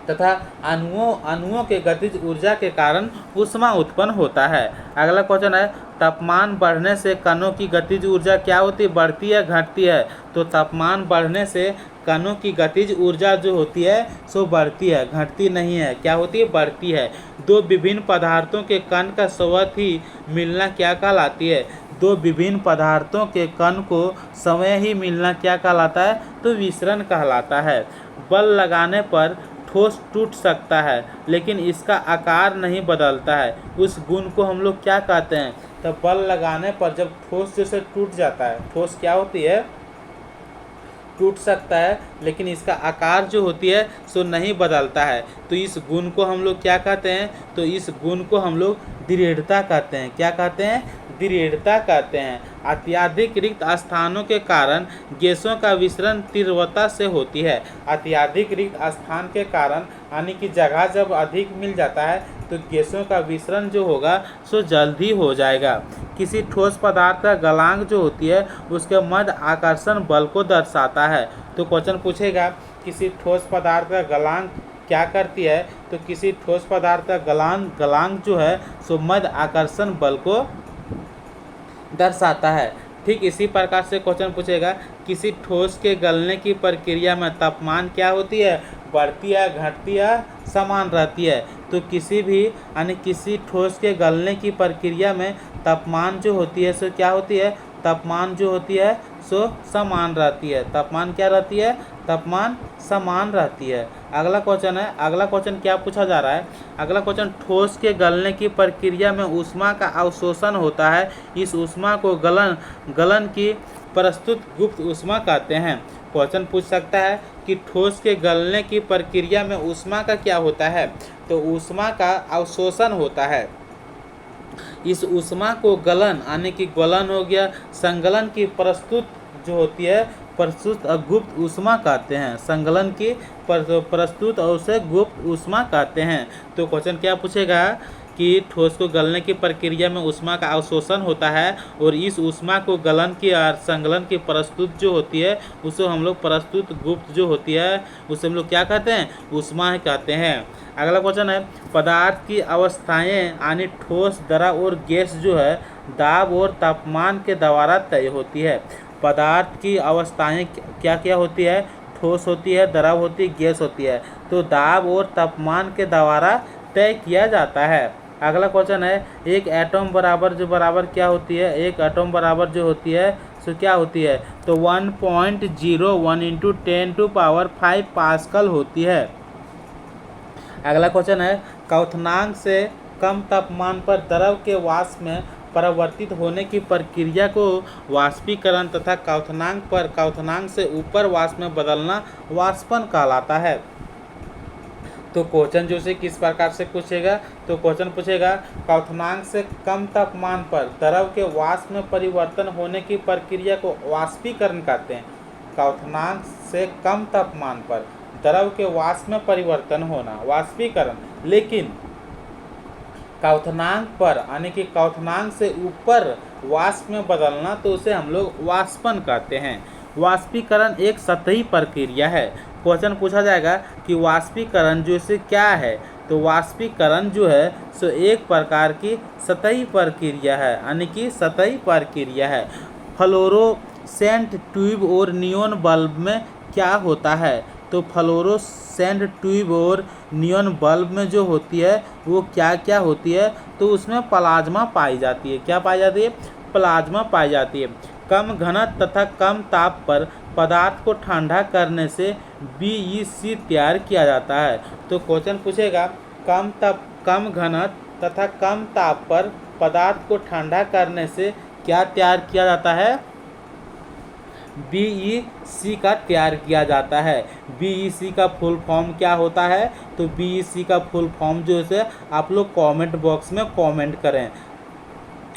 तथा अणुओं के गतिज ऊर्जा के कारण ऊष्मा उत्पन्न होता है। अगला क्वेश्चन है, तापमान बढ़ने से कणों की गतिज ऊर्जा क्या होती है? बढ़ती है, घटती है? तो तापमान बढ़ने से कणों की गतिज ऊर्जा जो होती है सो बढ़ती है, घटती नहीं है। क्या होती है? बढ़ती है। दो विभिन्न पदार्थों के कण का स्वतः ही मिलना क्या कहलाती है? दो विभिन्न पदार्थों के कण को स्वयं ही मिलना क्या कहलाता है? तो विसरण कहलाता है। बल लगाने पर ठोस टूट सकता है लेकिन इसका आकार नहीं बदलता है। उस गुण को हम लोग क्या कहते हैं? तो बल लगाने पर जब ठोस जैसे टूट जाता है, ठोस क्या होती है? टूट सकता है लेकिन इसका आकार जो होती है सो नहीं बदलता है। तो इस गुण को हम लोग क्या कहते हैं? तो इस गुण को हम लोग दृढ़ता कहते हैं। क्या कहते हैं? दृढ़ता कहते हैं। अत्यधिक रिक्त स्थानों के कारण गैसों का विसरण तीव्रता से होती है। अत्यधिक रिक्त स्थान के कारण यानी कि जगह जब अधिक मिल जाता है तो गैसों का विसरण जो होगा सो जल्दी हो जाएगा। किसी ठोस पदार्थ का गलांक जो होती है उसके मध्य आकर्षण बल को दर्शाता है। तो क्वेश्चन पूछेगा किसी ठोस पदार्थ का गलांक क्या करती है? तो किसी ठोस पदार्थ का गलांक जो है सो मध्य आकर्षण बल को दर्शाता है। ठीक इसी प्रकार से क्वेश्चन पूछेगा किसी ठोस के गलने की प्रक्रिया में तापमान क्या होती है? बढ़ती है, घटती है, समान रहती है? तो किसी ठोस के गलने की प्रक्रिया में तापमान जो होती है सो क्या होती है? तापमान जो होती है सो समान रहती है। तापमान क्या रहती है? तापमान समान रहती है। अगला क्वेश्चन है, अगला क्वेश्चन क्या पूछा जा रहा है? अगला क्वेश्चन, ठोस के गलने की प्रक्रिया में ऊष्मा का अवशोषण होता है। इस ऊष्मा को गलन की प्रस्तुत गुप्त ऊष्मा कहते हैं। क्वेश्चन पूछ सकता है कि ठोस के गलने की प्रक्रिया में ऊष्मा का क्या होता है? तो ऊष्मा का अवशोषण होता है। इस ऊष्मा को गलन यानी कि गलन हो गया, संगलन की प्रस्तुत जो होती है प्रस्तुत और गुप्त ऊष्मा कहते हैं। संगलन की प्रस्तुत और उसे गुप्त ऊष्मा कहते हैं। तो क्वेश्चन क्या पूछेगा कि ठोस को गलने की प्रक्रिया में ऊष्मा का अवशोषण होता है और इस ऊष्मा को गलन की और संगलन की प्रस्तुत जो होती है उसे हम लोग प्रस्तुत गुप्त जो होती है उसे हम लोग क्या कहते हैं, ऊष्मा कहते हैं। अगला क्वेश्चन है पदार्थ की अवस्थाएं यानी ठोस, द्रव और गैस जो है दाब और तापमान के द्वारा तय होती है। पदार्थ की अवस्थाएं क्या क्या होती है, ठोस होती है, द्रव होती है, गैस होती है, तो दाब और तापमान के द्वारा तय किया जाता है। अगला क्वेश्चन है एक एटम बराबर क्या होती है, एक एटम बराबर जो होती है सो क्या होती है, तो 1.01 इंटू 10⁵ पास्कल होती है। अगला क्वेश्चन है क्वथनांक से कम तापमान पर द्रव के वाष्प में परिवर्तित होने की प्रक्रिया को वाष्पीकरण तथा क्वथनांक से ऊपर वाष्प में बदलना वाष्पन कहलाता है। तो क्वेश्चन जो से किस प्रकार से पूछेगा, तो क्वेश्चन पूछेगा क्वथनांक से कम तापमान पर द्रव के वाष्प में परिवर्तन होने की प्रक्रिया को वाष्पीकरण कहते हैं। क्वथनांक से कम तापमान पर द्रव के वाष्प में परिवर्तन होना वाष्पीकरण, लेकिन क्वथनांक पर यानी कि क्वथनांक से ऊपर वाष्प में बदलना तो उसे हम लोग वाष्पन कहते हैं। वाष्पीकरण एक सतही प्रक्रिया है। क्वेश्चन पूछा जाएगा कि वाष्पीकरण जो से क्या है, तो वाष्पीकरण जो है सो एक प्रकार की सतही प्रक्रिया है यानी कि सतही प्रक्रिया है। फ्लोरोसेंट ट्यूब और नियॉन बल्ब में क्या होता है, तो फ्लोरोसेंट ट्यूब और नियॉन बल्ब में जो होती है वो क्या क्या होती है, तो उसमें प्लाज्मा पाई जाती है। क्या पाई जाती है, प्लाज्मा पाई जाती है। कम घनत्व तथा कम ताप पर पदार्थ को ठंडा करने से BEC तैयार किया जाता है। तो क्वेश्चन पूछेगा कम घनत्व तथा कम ताप पर पदार्थ को ठंडा करने से क्या तैयार किया जाता है, BEC का तैयार किया जाता है। BEC का फुल फॉर्म क्या होता है, तो BEC का फुल फॉर्म जो है आप लोग कमेंट बॉक्स में कमेंट करें।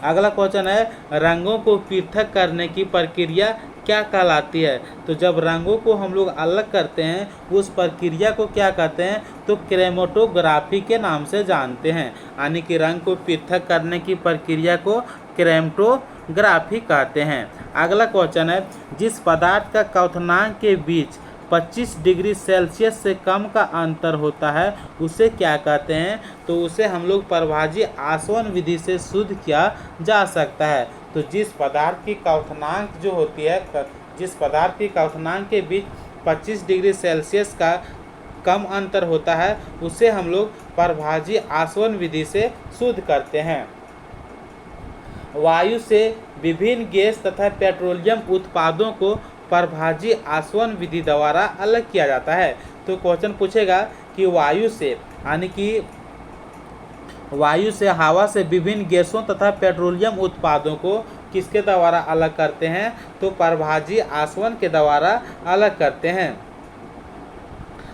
अगला क्वेश्चन है रंगों को पृथक करने की प्रक्रिया क्या कहलाती है, तो जब रंगों को हम लोग अलग करते हैं उस प्रक्रिया को क्या कहते हैं, तो क्रोमेटोग्राफी के नाम से जानते हैं। यानी कि रंग को पृथक करने की प्रक्रिया को क्रोमेटोग्राफी कहते हैं। अगला क्वेश्चन है जिस पदार्थ का क्वथनांक के बीच 25 डिग्री सेल्सियस से कम का अंतर होता है उसे क्या कहते हैं, तो उसे हम लोग प्रभाजी आसवन विधि से शुद्ध किया जा सकता है। तो जिस पदार्थ की क्वथनांक जो होती है, जिस पदार्थ की क्वथनांक के बीच 25 डिग्री सेल्सियस का कम अंतर होता है उसे हम लोग प्रभाजी आसवन विधि से शुद्ध करते हैं। वायु से विभिन्न गैस तथा पेट्रोलियम उत्पादों को प्रभाजी आसवन विधि द्वारा अलग किया जाता है। तो क्वेश्चन पूछेगा कि वायु से यानी कि वायु से हवा से विभिन्न गैसों तथा पेट्रोलियम उत्पादों को किसके द्वारा अलग करते हैं, तो प्रभाजी आसवन के द्वारा अलग करते हैं।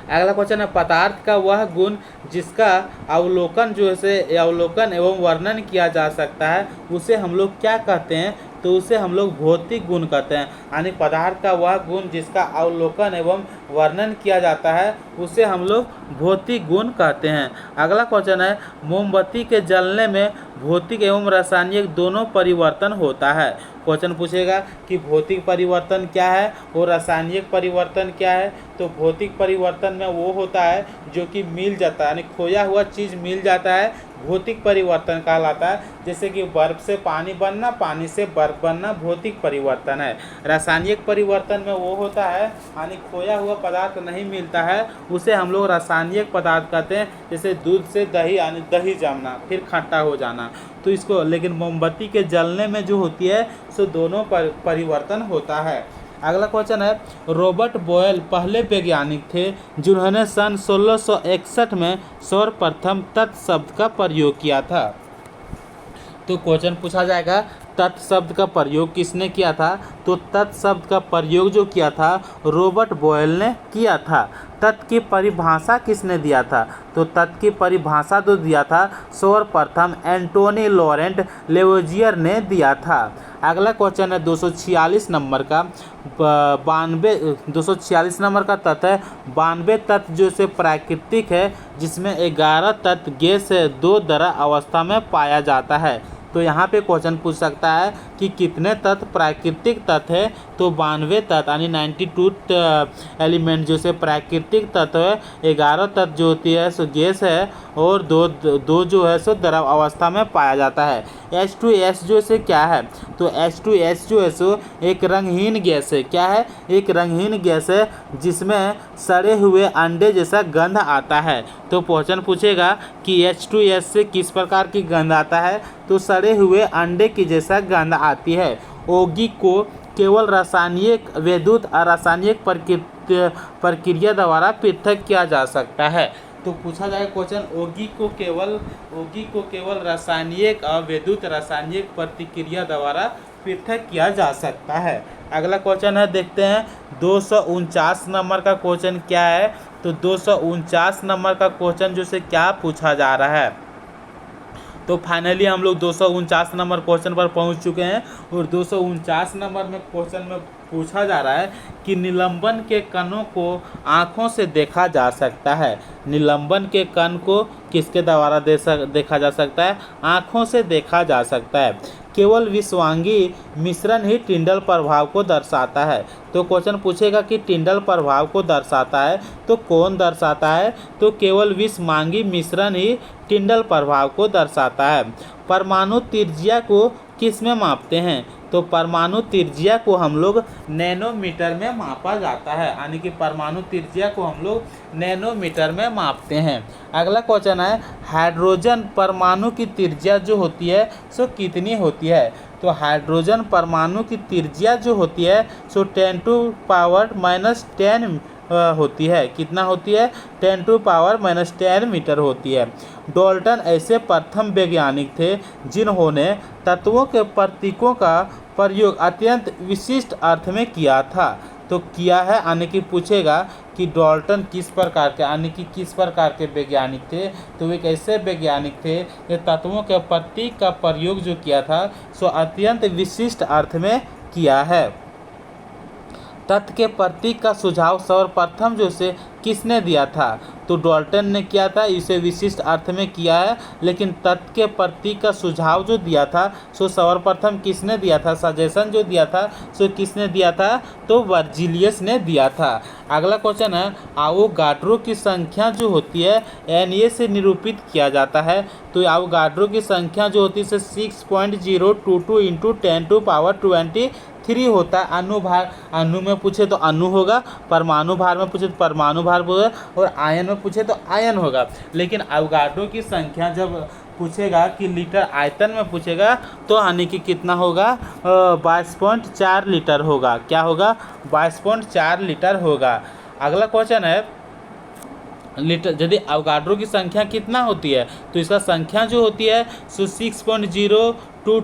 अगला क्वेश्चन है पदार्थ का वह गुण जिसका अवलोकन एवं वर्णन किया जा सकता है उसे हम लोग क्या कहते हैं, तो उसे हम लोग भौतिक गुण कहते हैं। यानी पदार्थ का वह गुण जिसका अवलोकन एवं वर्णन किया जाता है उसे हम लोग भौतिक गुण कहते हैं। अगला क्वेश्चन है मोमबत्ती के जलने में भौतिक एवं रासायनिक दोनों परिवर्तन होता है। क्वेश्चन पूछेगा कि भौतिक परिवर्तन क्या है और रासायनिक परिवर्तन क्या है, तो भौतिक परिवर्तन में वो होता है जो कि मिल जाता है, यानी खोया हुआ चीज़ मिल जाता है, भौतिक परिवर्तन कहलाता है। जैसे कि बर्फ से पानी बनना, पानी से बर्फ बनना भौतिक परिवर्तन है। रासायनिक परिवर्तन में वो होता है यानी खोया हुआ पदार्थ नहीं मिलता है उसे हम लोग रासायनिक पदार्थ कहते हैं। जैसे दूध से दही यानी दही जमना फिर खट्टा हो जाना, तो इसको लेकिन मोमबत्ती के जलने में जो होती है सो दोनों परिवर्तन होता है। अगला क्वेश्चन है रॉबर्ट बॉयल पहले वैज्ञानिक थे जिन्होंने सन 1661 में सर्वप्रथम तत् शब्द का प्रयोग किया था। तो क्वेश्चन पूछा जाएगा तत् शब्द का प्रयोग किसने किया था, तो तत् शब्द का प्रयोग जो किया था रॉबर्ट बॉयल ने किया था। तत् की परिभाषा किसने दिया था, तो तत् की परिभाषा जो दिया था सर्वप्रथम एंटोनी लॉरेंट लेवोजियर ने दिया था। अगला क्वेश्चन है 246 नंबर का 246 नंबर का तत्व है 92 तत्व जो से प्राकृतिक है, जिसमें 11 तत्व गैस है 2 द्रव अवस्था में पाया जाता है। तो यहाँ पे क्वेश्चन पूछ सकता है कि कितने तत्व प्राकृतिक तत्व है, तो 92 तत्व यानी 92 एलिमेंट जो से प्राकृतिक तत्व है, 11 तत्व जो होती है सो गैस है और दो जो है सो द्रव अवस्था में पाया जाता है। H2S जो से क्या है, तो H2S जो है सो एक रंगहीन गैस है। क्या है? एक रंगहीन गैस है जिसमें सड़े हुए अंडे जैसा गंध आता है। तो क्वेश्चन पूछेगा कि H2S से किस प्रकार की गंध आता है, तो सड़े हुए अंडे की जैसा गंध आती है। यौगिक को केवल रासायनिक, विद्युत और रासायनिक प्रक्रिया द्वारा पृथक किया जा सकता है। तो पूछा जाएगा क्वेश्चन यौगिक को केवल रासायनिक और विद्युत रासायनिक प्रतिक्रिया द्वारा पृथक किया जा सकता है। अगला क्वेश्चन है, देखते हैं 249 नंबर का क्वेश्चन क्या है। तो 249 नंबर का क्वेश्चन जो से क्या पूछा जा रहा है, तो फाइनली हम लोग 249 नंबर क्वेश्चन पर पहुंच चुके हैं। और 249 नंबर में क्वेश्चन में पूछा जा रहा है कि निलंबन के कणों को आँखों से देखा जा सकता है। निलंबन के कण को किसके द्वारा देखा जा सकता है? आँखों से देखा जा सकता है। केवल विषवांगी मिश्रण ही टिंडल प्रभाव को दर्शाता है। तो क्वेश्चन पूछेगा कि टिंडल प्रभाव को दर्शाता है तो कौन दर्शाता है, तो केवल विषवांगी मिश्रण ही टिंडल प्रभाव को दर्शाता है। परमाणु त्रिज्या को किस में मापते हैं, तो परमाणु त्रिज्या को हम लोग नैनोमीटर में मापा जाता है, यानी कि परमाणु त्रिज्या को हम लोग नैनोमीटर में मापते हैं। अगला क्वेश्चन है, हाइड्रोजन परमाणु की त्रिज्या जो होती है सो कितनी होती है, तो हाइड्रोजन परमाणु की त्रिज्या जो होती है सो 10⁻⁻10 होती है। कितना होती है? 10⁻⁻10 मीटर होती है। डाल्टन ऐसे प्रथम वैज्ञानिक थे जिन्होंने तत्वों के प्रतीकों का प्रयोग अत्यंत विशिष्ट अर्थ में किया था। तो किया है यानी कि पूछेगा कि डाल्टन किस प्रकार के, यानी कि किस प्रकार के वैज्ञानिक थे, तो वे कैसे वैज्ञानिक थे ये तत्वों के प्रतीक का प्रयोग जो किया था सो अत्यंत विशिष्ट अर्थ में किया है। तत्व के प्रतीक का सुझाव सर्वप्रथम जो से किसने दिया था, तो डाल्टन ने किया था, इसे विशिष्ट अर्थ में किया है। लेकिन तत्व के प्रतीक का सुझाव जो दिया था सो सर्वप्रथम किसने दिया था, सजेशन जो दिया था सो किसने दिया था, तो वर्जिलियस ने दिया था। अगला क्वेश्चन है, आवोगाड्रो की संख्या जो होती है Na से निरूपित किया जाता है। तो आवोगाड्रो की संख्या जो होती है 6.022 × 10⁻23 होता है। अनुभार, अणु में पूछे तो अणु होगा, परमाणु भार में पूछे तो परमाणु भार होगा, और आयन में पूछे तो आयन होगा। लेकिन आवोगाड्रो की संख्या जब पूछेगा कि लीटर आयतन में पूछेगा तो यानी कि कितना होगा, 22.4 लीटर होगा। क्या होगा? 22.4 लीटर होगा। अगला क्वेश्चन है, लीटर यदि आवोगाड्रो की संख्या कितना होती है, तो इसका संख्या जो होती है सो 6.022 ×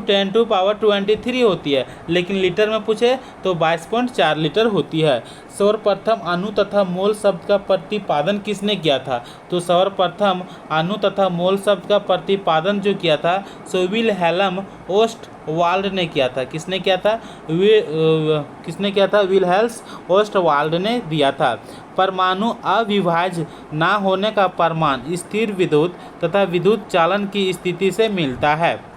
10⁻23 होती है। लेकिन लीटर में पूछे तो 22.4 लीटर होती है। सर्वप्रथम अणु तथा मोल शब्द का प्रतिपादन किसने किया था, तो सर्वप्रथम अणु तथा मोल शब्द का प्रतिपादन जो किया था सो विल्हेल्म ओस्टवाल्ड ने किया था। किसने किया था? विल्हेल्म ओस्टवाल्ड ने दिया था। परमाणु अविभाज्य ना होने का प्रमाण स्थिर विद्युत तथा विद्युत चालन की स्थिति से मिलता है।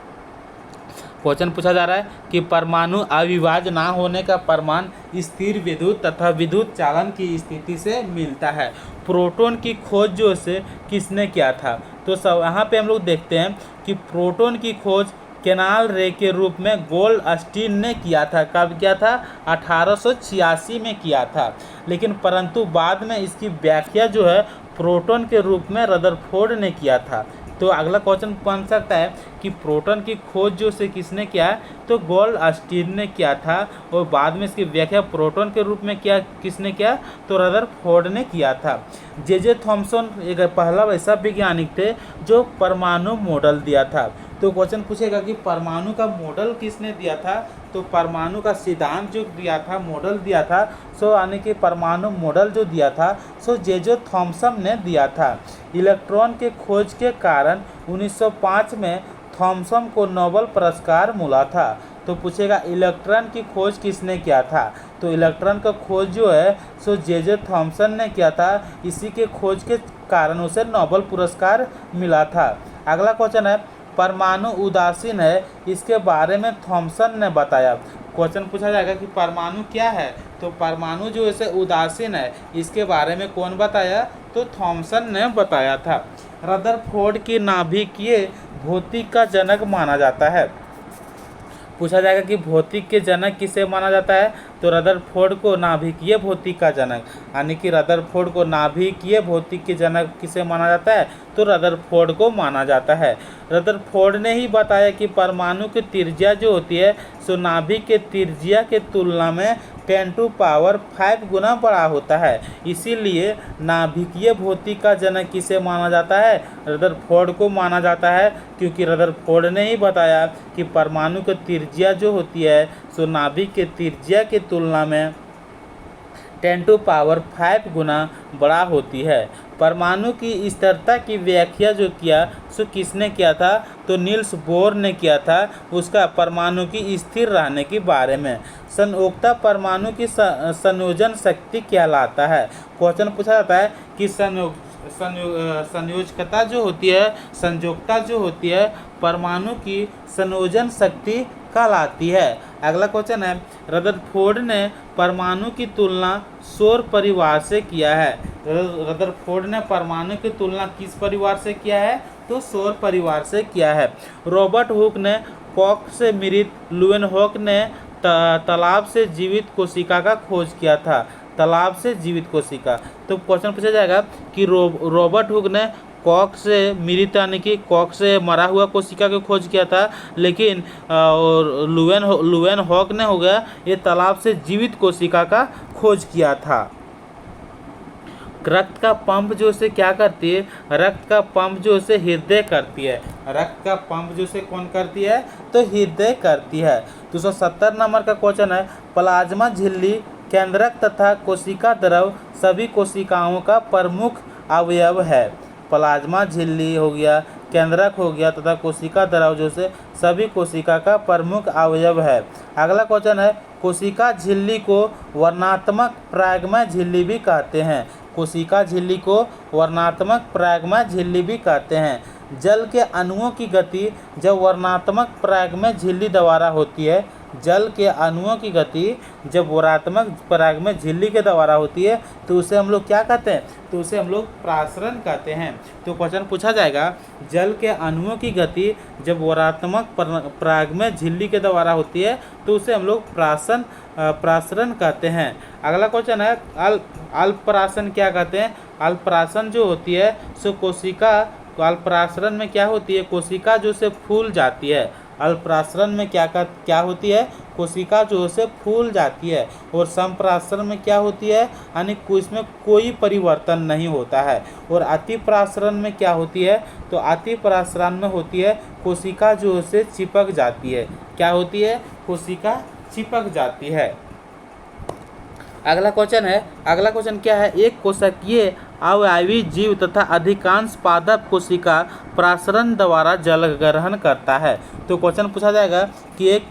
क्वेश्चन पूछा जा रहा है कि परमाणु अविभाज्य ना होने का प्रमाण स्थिर विद्युत तथा विद्युत चालन की स्थिति से मिलता है। प्रोटॉन की खोज जो से किसने किया था, तो सब यहाँ पे हम लोग देखते हैं कि प्रोटॉन की खोज केनाल रे के रूप में गोल्डस्टीन ने किया था। कब किया था? 1886 में किया था। लेकिन परंतु बाद में इसकी व्याख्या जो है प्रोटॉन के रूप में रदरफोर्ड ने किया था। तो अगला क्वेश्चन बन सकता है कि प्रोटॉन की खोज जो से किसने किया है, तो गोल्डस्टीन ने किया था, और बाद में इसकी व्याख्या प्रोटॉन के रूप में किसने किया, तो रदरफोर्ड ने किया था। जे थॉमसन एक पहला वैसा वैज्ञानिक थे जो परमाणु मॉडल दिया था। तो क्वेश्चन पूछेगा कि परमाणु का मॉडल किसने दिया था, तो परमाणु का सिद्धांत जो दिया था, मॉडल दिया था सो यानी कि परमाणु मॉडल जो दिया था सो जे थॉमसन ने दिया था। इलेक्ट्रॉन के खोज के कारण 1905 में थॉमसन को नोबेल पुरस्कार मिला था। तो पूछेगा इलेक्ट्रॉन की खोज किसने किया था। तो इलेक्ट्रॉन का खोज जो है सो जे थॉमसन ने किया था। इसी के खोज के कारण उसे नोबेल पुरस्कार मिला था। अगला क्वेश्चन है परमाणु उदासीन है, इसके बारे में थॉमसन ने बताया। क्वेश्चन पूछा जाएगा कि परमाणु क्या है, तो परमाणु जो इसे उदासीन है इसके बारे में कौन बताया, तो थॉमसन ने बताया था। रदरफोर्ड की नाभिकीय भौतिक का जनक माना जाता है। पूछा जाएगा कि भौतिक के जनक किसे माना जाता है, तो रदरफोर्ड को नाभिकीय भौतिक का जनक, यानी कि रदरफोर्ड को नाभिकीय भौतिक के जनक किसे माना जाता है, तो रदरफोर्ड को माना जाता है। रदरफोर्ड ने ही बताया कि परमाणु की त्रिज्या जो होती है सो नाभिक के त्रिज्या के तुलना में 10⁵ गुना बड़ा होता है। इसीलिए नाभिकीय भौतिक का जनक किसे माना जाता है, रदरफोर्ड को माना जाता है, क्योंकि रदरफोर्ड ने ही बताया कि परमाणु की त्रिज्या जो होती है सो नाभिक के त्रिज्या के तुलना में 10⁵ गुना बड़ा होती है। परमाणु की स्थिरता की व्याख्या जो किया सो किसने किया था, तो नील्स बोर ने किया था, उसका परमाणु की स्थिर रहने के बारे में। संयोजकता परमाणु की संयोजन शक्ति कहलाता है। क्वेश्चन पूछा जाता है कि संयोजकता जो होती है, संयोजकता जो होती है परमाणु की संयोजन शक्ति कहलाती है। अगला क्वेश्चन है रदरफोर्ड ने परमाणु की तुलना सौर परिवार से किया है। रदरफोर्ड ने परमाणु की तुलना किस परिवार से किया है, तो सौर परिवार से किया है। रॉबर्ट हुक ने कॉक से मृत, लुवेनहॉक ने तालाब से जीवित कोशिका का खोज किया था। तालाब से जीवित कोशिका, तो क्वेश्चन पूछा जाएगा कि रॉबर्ट हुक ने कॉक से मृत यानी कि कॉक से मरा हुआ कोशिका की खोज किया था, लेकिन लुवेनहॉक ने हो गया ये तालाब से जीवित कोशिका का खोज किया था। रक्त का पंप जो से क्या करती है, रक्त का पंप जो से हृदय करती है। रक्त का पंप जो से कौन करती है, तो हृदय करती है। 270 नंबर का क्वेश्चन है प्लाज्मा झिल्ली, केंद्रक तथा कोशिका द्रव सभी कोशिकाओं का प्रमुख अवयव है। प्लाज्मा झिल्ली हो गया, केंद्रक हो गया तथा कोशिका द्रव जो से सभी कोशिका का प्रमुख अवयव है। अगला क्वेश्चन है कोशिका झिल्ली को वर्णात्मक प्रागमय झिल्ली भी कहते हैं। कोशिका झिल्ली को वर्णात्मक प्रागमय झिल्ली भी कहते हैं। जल के अणुओं की गति जब वर्णात्मक प्रागमय झिल्ली द्वारा होती है, जल के अणुओं की गति जब वर्णात्मक प्रागमय झिल्ली के द्वारा होती है तो उसे हम लोग क्या कहते हैं, तो उसे हम लोग प्रासरण कहते हैं। तो क्वेश्चन पूछा जाएगा जल के अणुओं की गति जब वर्णात्मक प्रागमय झिल्ली के द्वारा होती है तो उसे हम लोग प्रासरण कहते हैं। अगला क्वेश्चन है अल्पप्राशन क्या कहते हैं। अल्पप्राशन जो होती है सो कोशिका, अल्पप्रासरण में क्या होती है, कोशिका जो से फूल जाती है। अल्पप्रासरण में क्या होती है, कोशिका जो से फूल जाती है। और संप्रासरण में क्या होती है, यानी इसमें कोई परिवर्तन नहीं होता है। और अतिप्रासरण में क्या होती है, तो अतिप्रासरण में होती है कोशिका जो से चिपक जाती है। क्या होती है, कोशिका चिपक जाती है। अगला क्वेश्चन क्या है, एक कोशिकीय अवयवी जीव तथा अधिकांश पादप कोशिका प्रासरण द्वारा जल ग्रहण करता है। तो क्वेश्चन पूछा जाएगा कि एक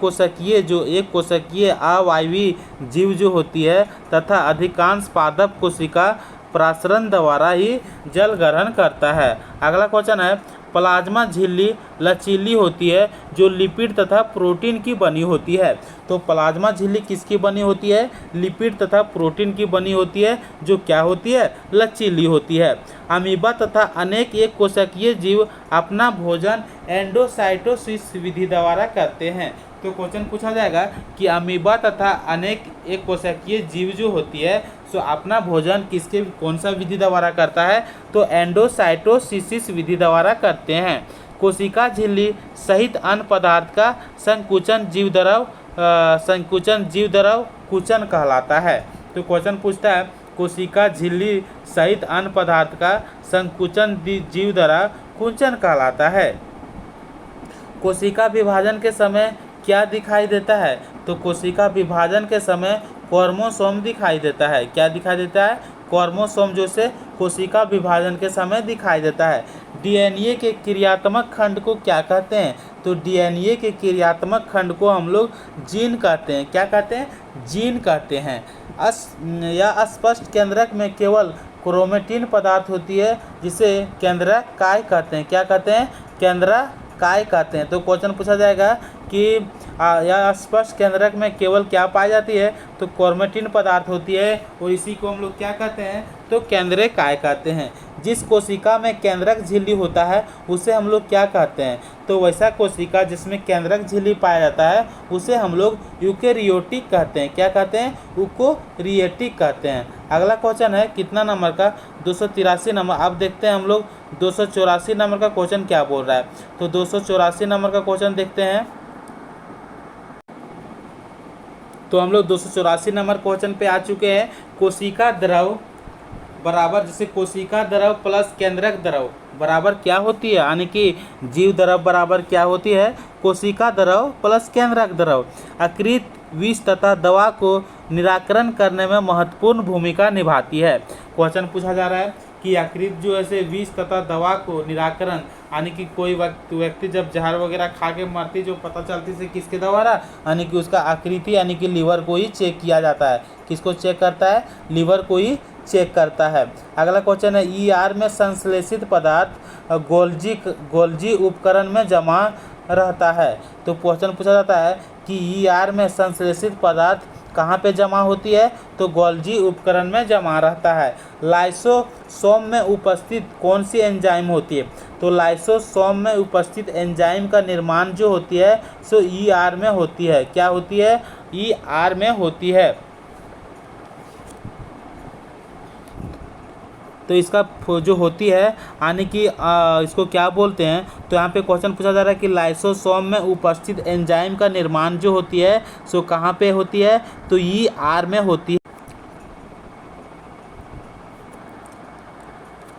कोशिकीय अवयवी जीव जो होती है तथा अधिकांश पादप कोशिका प्रासरण द्वारा ही जल ग्रहण करता है। अगला क्वेश्चन है प्लाज्मा झिल्ली लचीली होती है जो लिपिड तथा प्रोटीन की बनी होती है। तो प्लाज्मा झिल्ली किसकी बनी होती है, लिपिड तथा प्रोटीन की बनी होती है, जो क्या होती है, लचीली होती है। अमीबा तथा अनेक एक कोशिकीय जीव अपना भोजन एंडोसाइटोसिस विधि द्वारा करते हैं। तो क्वेश्चन पूछा जाएगा कि अमीबा तथा अनेक एक कोशिकीय जीव जो होती है सो अपना भोजन कौन सा विधि द्वारा करता है, तो एंडोसाइटोसिस विधि द्वारा करते हैं। कोशिका झिल्ली सहित अन्य पदार्थ का संकुचन जीव द्रव कुचन कहलाता है। तो क्वेश्चन पूछता है कोशिका झिल्ली सहित अन्य पदार्थ का संकुचन जीव द्रव कुचन कहलाता है। कोशिका विभाजन के समय क्या दिखाई देता है, तो कोशिका विभाजन के समय क्रोमोसोम दिखाई देता है। क्या दिखाई देता है, क्रोमोसोम जो से कोशिका विभाजन के समय दिखाई देता है। डीएनए के क्रियात्मक खंड को क्या कहते हैं? तो डीएनए के क्रियात्मक खंड को हम लोग जीन कहते हैं। क्या कहते हैं? जीन कहते हैं। या अस्पष्ट केंद्रक में केवल क्रोमेटिन पदार्थ होती है, जिसे केंद्रक काय कहते हैं। क्या कहते हैं? केंद्रक काय कहते हैं। तो क्वेश्चन पूछा जाएगा कि या स्पष्ट केंद्रक में केवल क्या पाई जाती है? तो क्रोमेटिन पदार्थ होती है, और इसी को हम लोग क्या कहते हैं? तो केंद्रक काय कहते हैं। जिस कोशिका में केंद्रक झिल्ली होता है उसे हम लोग क्या कहते हैं? तो वैसा कोशिका जिसमें केंद्रक झिल्ली पाया जाता है उसे हम लोग यूकेरियोटिक कहते हैं। क्या कहते हैं? यूकेरियोटिक कहते हैं। अगला क्वेश्चन है कितना नंबर का? 283 नंबर। अब देखते हैं हम लोग 284 नंबर का क्वेश्चन क्या बोल रहा है। तो 284 नंबर का क्वेश्चन देखते हैं। तो हम लोग 284 नंबर क्वेश्चन पे आ चुके हैं। कोशिका द्रव बराबर, जैसे कोशिका द्रव प्लस केंद्रक द्रव बराबर क्या होती है? यानी कि जीव द्रव बराबर क्या होती है? कोशिका द्रव प्लस केंद्रक द्रव। अकृत विष तथा दवा को निराकरण करने में महत्वपूर्ण भूमिका निभाती है। क्वेश्चन पूछा जा रहा है कि अकृत जो ऐसे विष तथा दवा को निराकरण, यानी कि कोई व्यक्ति जब जहर वगैरह खा के मरती, जो पता चलती से किसके द्वारा? यानी कि उसका आकृति यानी कि लीवर को ही चेक किया जाता है। किसको चेक करता है? लीवर को ही चेक करता है। अगला क्वेश्चन है ईआर में संश्लेषित पदार्थ गोल्जी उपकरण में जमा रहता है। तो क्वेश्चन पूछा जाता है कि ईआर में संश्लेषित पदार्थ कहाँ पे जमा होती है? तो गोल्जी उपकरण में जमा रहता है। लाइसोसोम में उपस्थित कौन सी एंजाइम होती है? तो लाइसोसोम में उपस्थित एंजाइम का निर्माण जो होती है सो ईआर में होती है। क्या होती है? ईआर में होती है। तो इसका जो होती है यानी कि इसको क्या बोलते हैं? तो यहाँ पे क्वेश्चन पूछा जा रहा है कि लाइसोसोम में उपस्थित एंजाइम का निर्माण जो होती है सो कहाँ पे होती है? तो ईआर में होती है।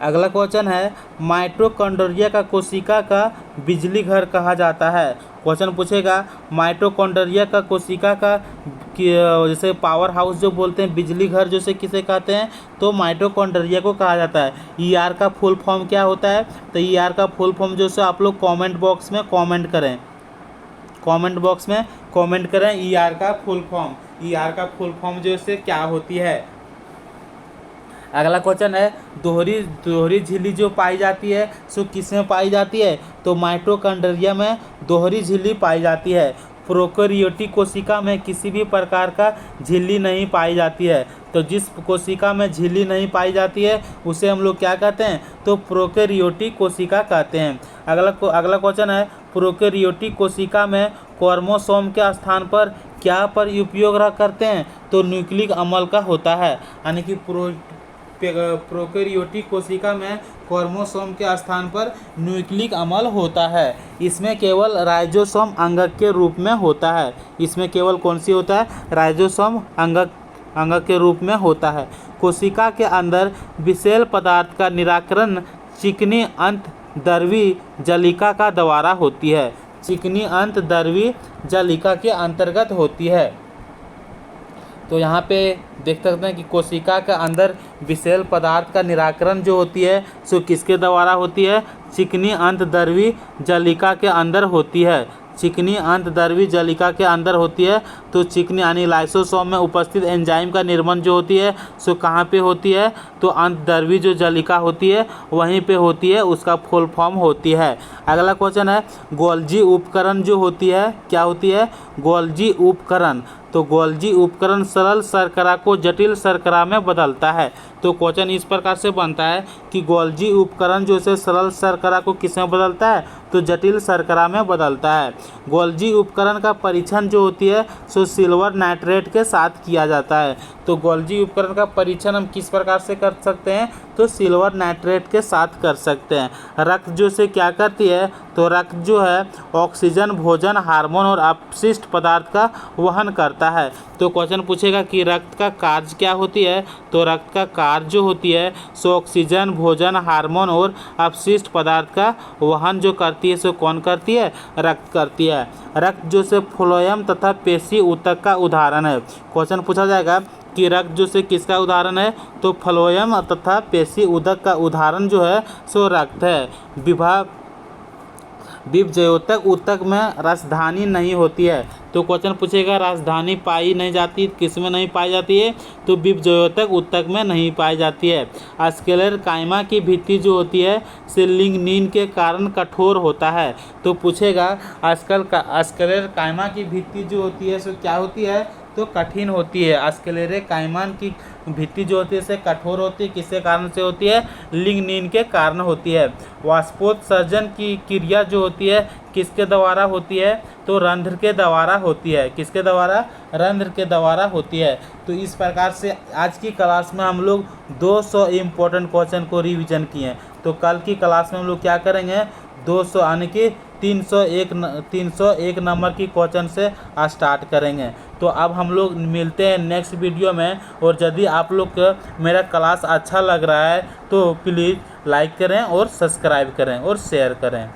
अगला क्वेश्चन है माइटोकॉन्ड्रिया का कोशिका का बिजली घर कहा जाता है। क्वेश्चन पूछेगा माइटोकॉन्ड्रिया का कोशिका का जैसे पावर हाउस जो बोलते हैं, बिजली घर जैसे किसे कहते हैं? तो माइटोकॉन्ड्रिया को कहा जाता है। ईआर का फुल फॉर्म क्या होता है? तो ईआर का फुल फॉर्म जो है आप लोग कमेंट बॉक्स में कमेंट करें, कमेंट बॉक्स में कमेंट करें ईआर का फुल फॉर्म। ईआर का फुल फॉर्म जो है क्या होती है? अगला क्वेश्चन है दोहरी झिल्ली जो पाई जाती है सो किस में पाई जाती है? तो माइटोकॉन्ड्रिया में दोहरी झिल्ली पाई जाती है। प्रोकैरियोटिक कोशिका में किसी भी प्रकार का झिल्ली नहीं पाई जाती है। तो जिस कोशिका में झिल्ली नहीं पाई जाती है उसे हम लोग क्या कहते हैं? तो प्रोकैरियोटिक कोशिका कहते हैं। अगला क्वेश्चन है प्रोकैरियोटिक कोशिका में क्रोमोसोम के स्थान पर क्या पर उपयोग करते हैं? तो न्यूक्लिक अम्ल का होता है। यानी कि प्रोकैरियोटिक कोशिका में क्रोमोसोम के स्थान पर न्यूक्लिक अम्ल होता है। इसमें केवल राइजोसोम अंगक के रूप में होता है। इसमें केवल कौन सी होता है? राइजोसोम अंगक के रूप में होता है। कोशिका के अंदर विषैल पदार्थ का निराकरण चिकनी अंतर्द्रवी जलिका का द्वारा होती है। चिकनी अंतर्द्रवी जलिका के अंतर्गत होती है। तो यहाँ पे देख सकते हैं कि कोशिका के अंदर विषैल पदार्थ का निराकरण जो होती है सो किसके द्वारा होती है? चिकनी अंतर्द्रवी जलिका के अंदर होती है। चिकनी अंतर्द्रवी जलिका के अंदर होती है। तो चिकनी यानी लाइसोसोम में उपस्थित एंजाइम का निर्माण जो होती है सो कहाँ पे होती है? तो अंतर्द्रवी जो जलिका होती है वहीं पे होती है, उसका फुल फॉर्म होती है। अगला क्वेश्चन है गोल्जी उपकरण जो होती है क्या होती है? गोल्जी उपकरण। तो गोल्जी उपकरण सरल शर्करा को जटिल शर्करा में बदलता है। तो क्वेश्चन इस प्रकार से बनता है कि गोल्जी उपकरण जो है सरल शर्करा को किस में बदलता है? तो जटिल शर्करा में बदलता है। गोल्जी उपकरण का परीक्षण जो होती है सो सिल्वर नाइट्रेट के साथ किया जाता है। तो गोल्जी उपकरण का परीक्षण हम किस प्रकार से कर सकते हैं? तो सिल्वर नाइट्रेट के साथ कर सकते हैं। रक्त जो से क्या करती है? तो रक्त जो है ऑक्सीजन, भोजन, हार्मोन और अपशिष्ट पदार्थ का वहन करता है। तो क्वेश्चन पूछेगा कि रक्त का कार्य क्या होती है? तो रक्त का कार्य जो होती है सो ऑक्सीजन, भोजन, हार्मोन और अपशिष्ट पदार्थ का वहन जो करती है सो कौन करती है? रक्त करती है। रक्त जो से फ्लोएम तथा पेशी ऊतक का उदाहरण है। क्वेश्चन पूछा जाएगा की रक्त जो से किसका उदाहरण है, तो फ्लोएम तथा पेशी उदक का उदाहरण जो है सो रक्त है। विभजयोतक ऊतक में राजधानी नहीं होती है। तो क्वेश्चन पूछेगा राजधानी पाई नहीं जाती, किस में नहीं पाई जाती है, तो विभजयोतक ऊतक में नहीं पाई जाती है। स्क्लेरकाइमा की भित्ति जो होती है से लिग्निन के कारण कठोर होता है। तो पूछेगा स्क्लेरकाइमा की भित्ति जो होती है सो क्या होती है, तो कठिन होती है। स्क्लेरकाइमा की भित्ति जो होती है से कठोर होती है, किसके कारण से होती है, लिग्निन के कारण होती है। वाष्पोत्सर्जन की क्रिया जो होती है किसके द्वारा होती है, तो रंध्र के द्वारा होती है। किसके द्वारा, रंध्र के द्वारा होती है। तो इस प्रकार से आज की क्लास में हम लोग 200 इम्पोर्टेंट क्वेश्चन को रिवीजन किए। तो कल की क्लास में हम लोग क्या करेंगे, 200 यानी कि 301 नंबर की क्वेश्चन से स्टार्ट करेंगे। तो अब हम लोग मिलते हैं नेक्स्ट वीडियो में। और यदि आप लोग को मेरा क्लास अच्छा लग रहा है तो प्लीज़ लाइक करें और सब्सक्राइब करें और शेयर करें।